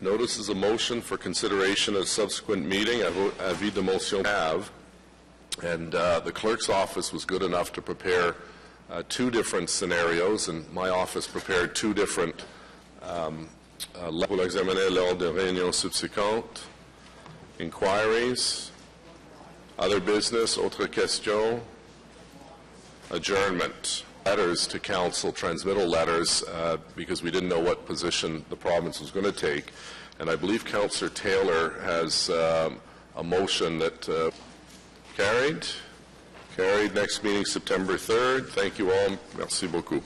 Notice is a motion for consideration at a subsequent meeting. Avis de motion have. And the clerk's office was good enough to prepare two different scenarios, and my office prepared two different pour l'examiner lors de réunions subséquentes, inquiries, other business, autres questions, adjournment. Letters to council, transmittal letters, because we didn't know what position the province was going to take. And I believe Councillor Taylor has a motion that carried. Carried. Next meeting, September 3rd. Thank you all. Merci beaucoup.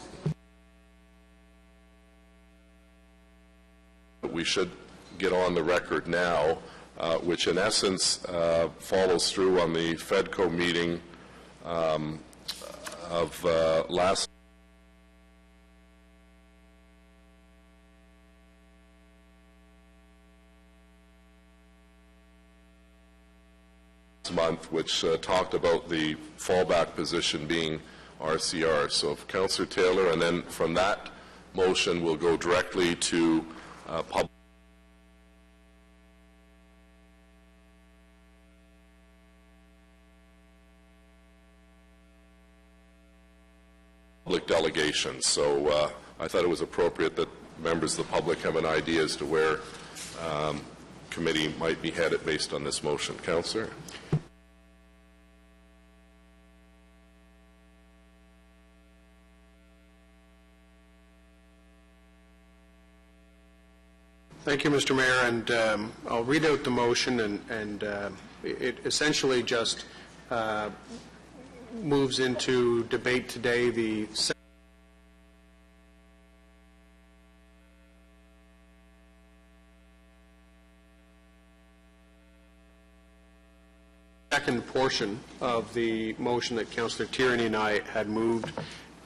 We should get on the record now, which in essence follows through on the FEDCO meeting of last month, which talked about the fallback position being RCR. So if Councillor Taylor, and then from that motion we'll go directly to public delegations. So I thought it was appropriate that members of the public have an idea as to where committee might be headed based on this motion. Councillor? Thank you, Mr. Mayor, and I'll read out the motion, and it essentially just moves into debate today the second portion of the motion that Councillor Tierney and I had moved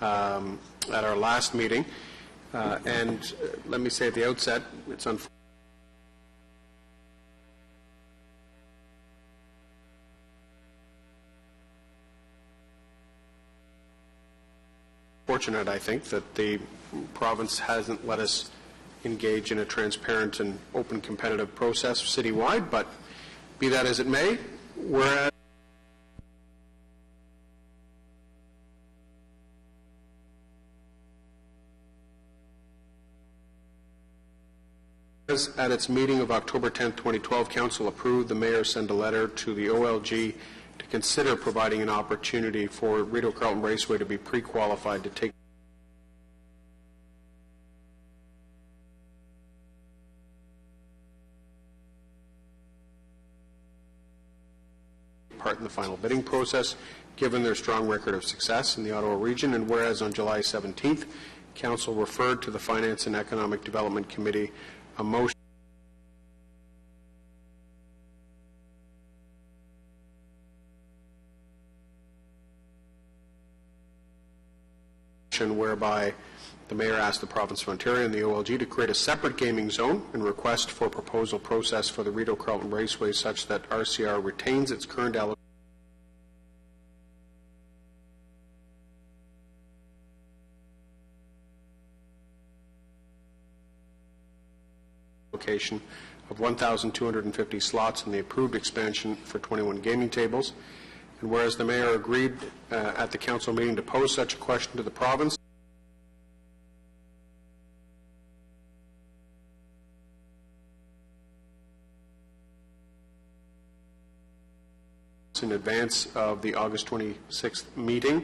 at our last meeting. And let me say at the outset, it's unfortunate, I think, that the province hasn't let us engage in a transparent and open competitive process citywide, but be that as it may, whereas at its meeting of October 10, 2012, Council approved the Mayor send a letter to the OLG to consider providing an opportunity for Rideau Carleton Raceway to be pre-qualified to take part in the final bidding process, given their strong record of success in the Ottawa region. And whereas on July 17th, Council referred to the Finance and Economic Development Committee a motion whereby the mayor asked the province of Ontario and the OLG to create a separate gaming zone and request for proposal process for the Rideau Carleton Raceway such that RCR retains its current allocation of 1,250 slots in the approved expansion for 21 gaming tables. And whereas the mayor agreed at the council meeting to pose such a question to the province, in advance of the August 26th meeting.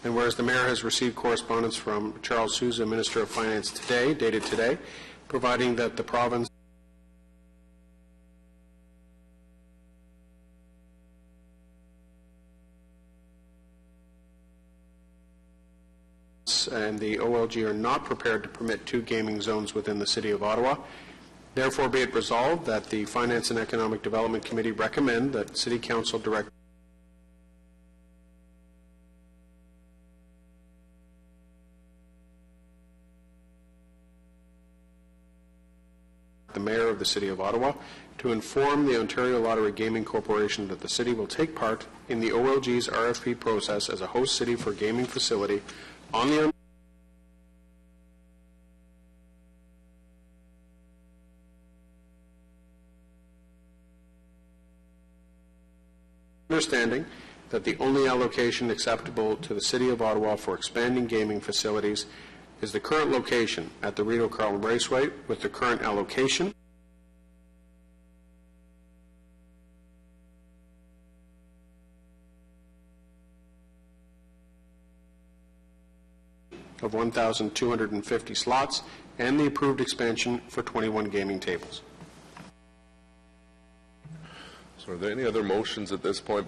And whereas the mayor has received correspondence from Charles Sousa, Minister of Finance today, dated today, providing that the province and the OLG are not prepared to permit 2 gaming zones within the City of Ottawa. Therefore, be it resolved that the Finance and Economic Development Committee recommend that City Council direct the Mayor of the City of Ottawa to inform the Ontario Lottery Gaming Corporation that the City will take part in the OLG's RFP process as a host city for gaming facility on the understanding that the only allocation acceptable to the City of Ottawa for expanding gaming facilities is the current location at the Rideau Carleton Raceway, with the current allocation of 1,250 slots and the approved expansion for 21 gaming tables. So are there any other motions at this point?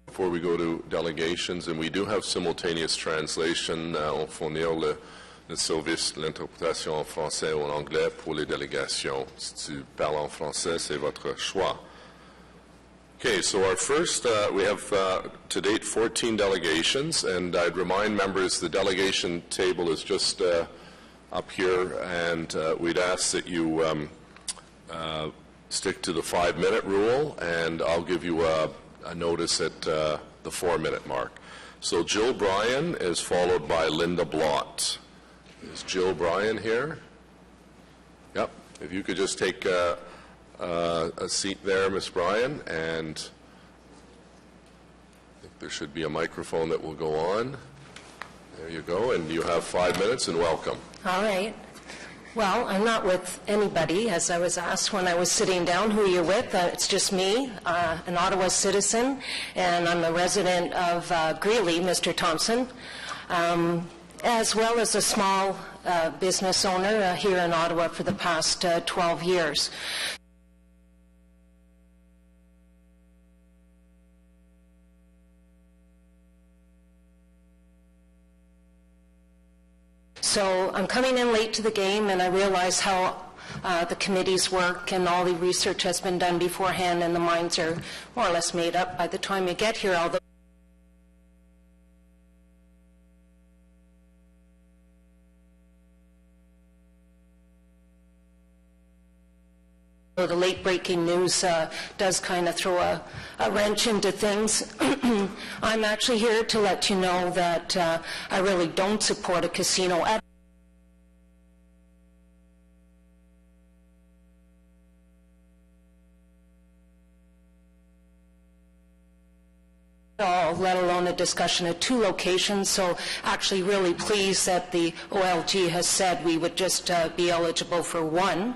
Before we go to delegations, and we do have simultaneous translation, on fournir le service de l'interprétation en français ou en anglais pour les délégations. Si tu parles en français, c'est votre choix. Okay, so our first, we have to date 14 delegations, and I'd remind members the delegation table is just up here, and we'd ask that you stick to the 5-minute rule, and I'll give you a notice at the 4-minute mark. So Jill Bryan is followed by Linda Blott. Is Jill Bryan here? Yep. If you could just take a seat there, Ms. Bryan, and I think there should be a microphone that will go on. There you go, and you have 5 minutes, and welcome. All right. Well, I'm not with anybody, as I was asked when I was sitting down who you're with. It's just me, an Ottawa citizen, and I'm a resident of Greeley, Mr. Thompson, as well as a small business owner here in Ottawa for the past 12 years. So I'm coming in late to the game, and I realize how the committee's work and all the research has been done beforehand, and the minds are more or less made up by the time you get here, although the late-breaking news does kind of throw a wrench into things. I'm actually here to let you know that I really don't support a casino at all, let alone a discussion at 2 locations. So actually really pleased that the OLG has said we would just be eligible for 1.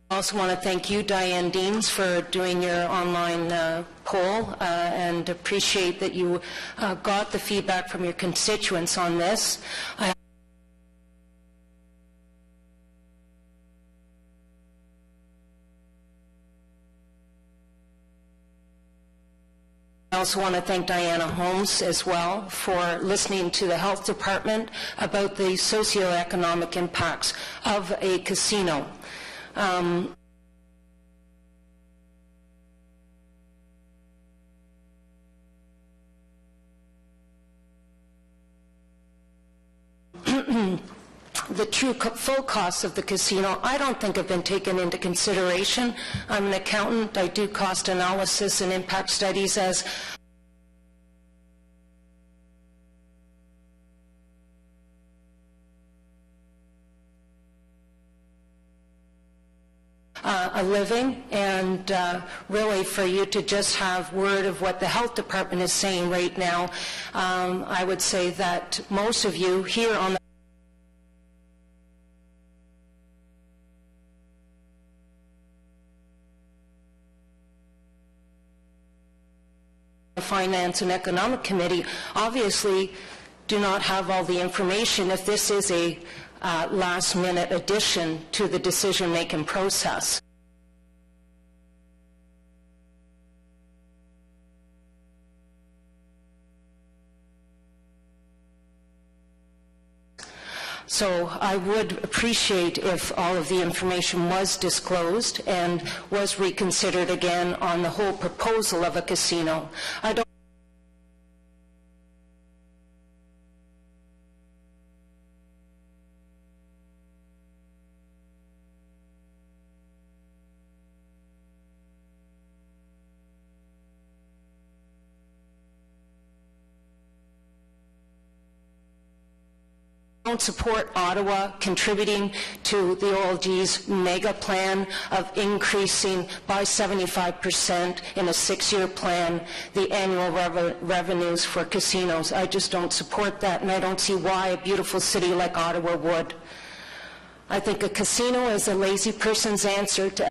I also want to thank you, Diane Deans, for doing your online poll, and appreciate that you got the feedback from your constituents on this. also want to thank Diana Holmes as well for listening to the Health Department about the socioeconomic impacts of a casino. The true full costs of the casino, I don't think have been taken into consideration. I'm an accountant. I do cost analysis and impact studies as a living, and really for you to just have word of what the health department is saying right now, I would say that most of you here on the Finance and Economic Committee obviously do not have all the information if this is a last-minute addition to the decision-making process. So I would appreciate if all of the information was disclosed and was reconsidered again on the whole proposal of a casino. I don't support Ottawa contributing to the OLG's mega plan of increasing by 75% in a 6-year plan the annual revenues for casinos. I just don't support that, and I don't see why a beautiful city like Ottawa would. I think a casino is a lazy person's answer to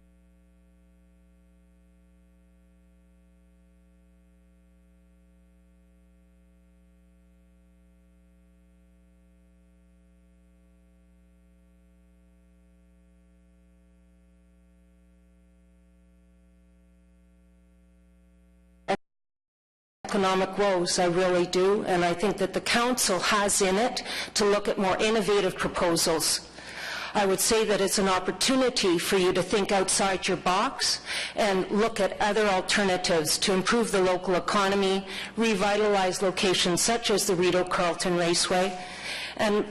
economic woes. I really do, and I think that the council has in it to look at more innovative proposals. I would say that it's an opportunity for you to think outside your box and look at other alternatives to improve the local economy, revitalize locations such as the Rideau Carleton Raceway, and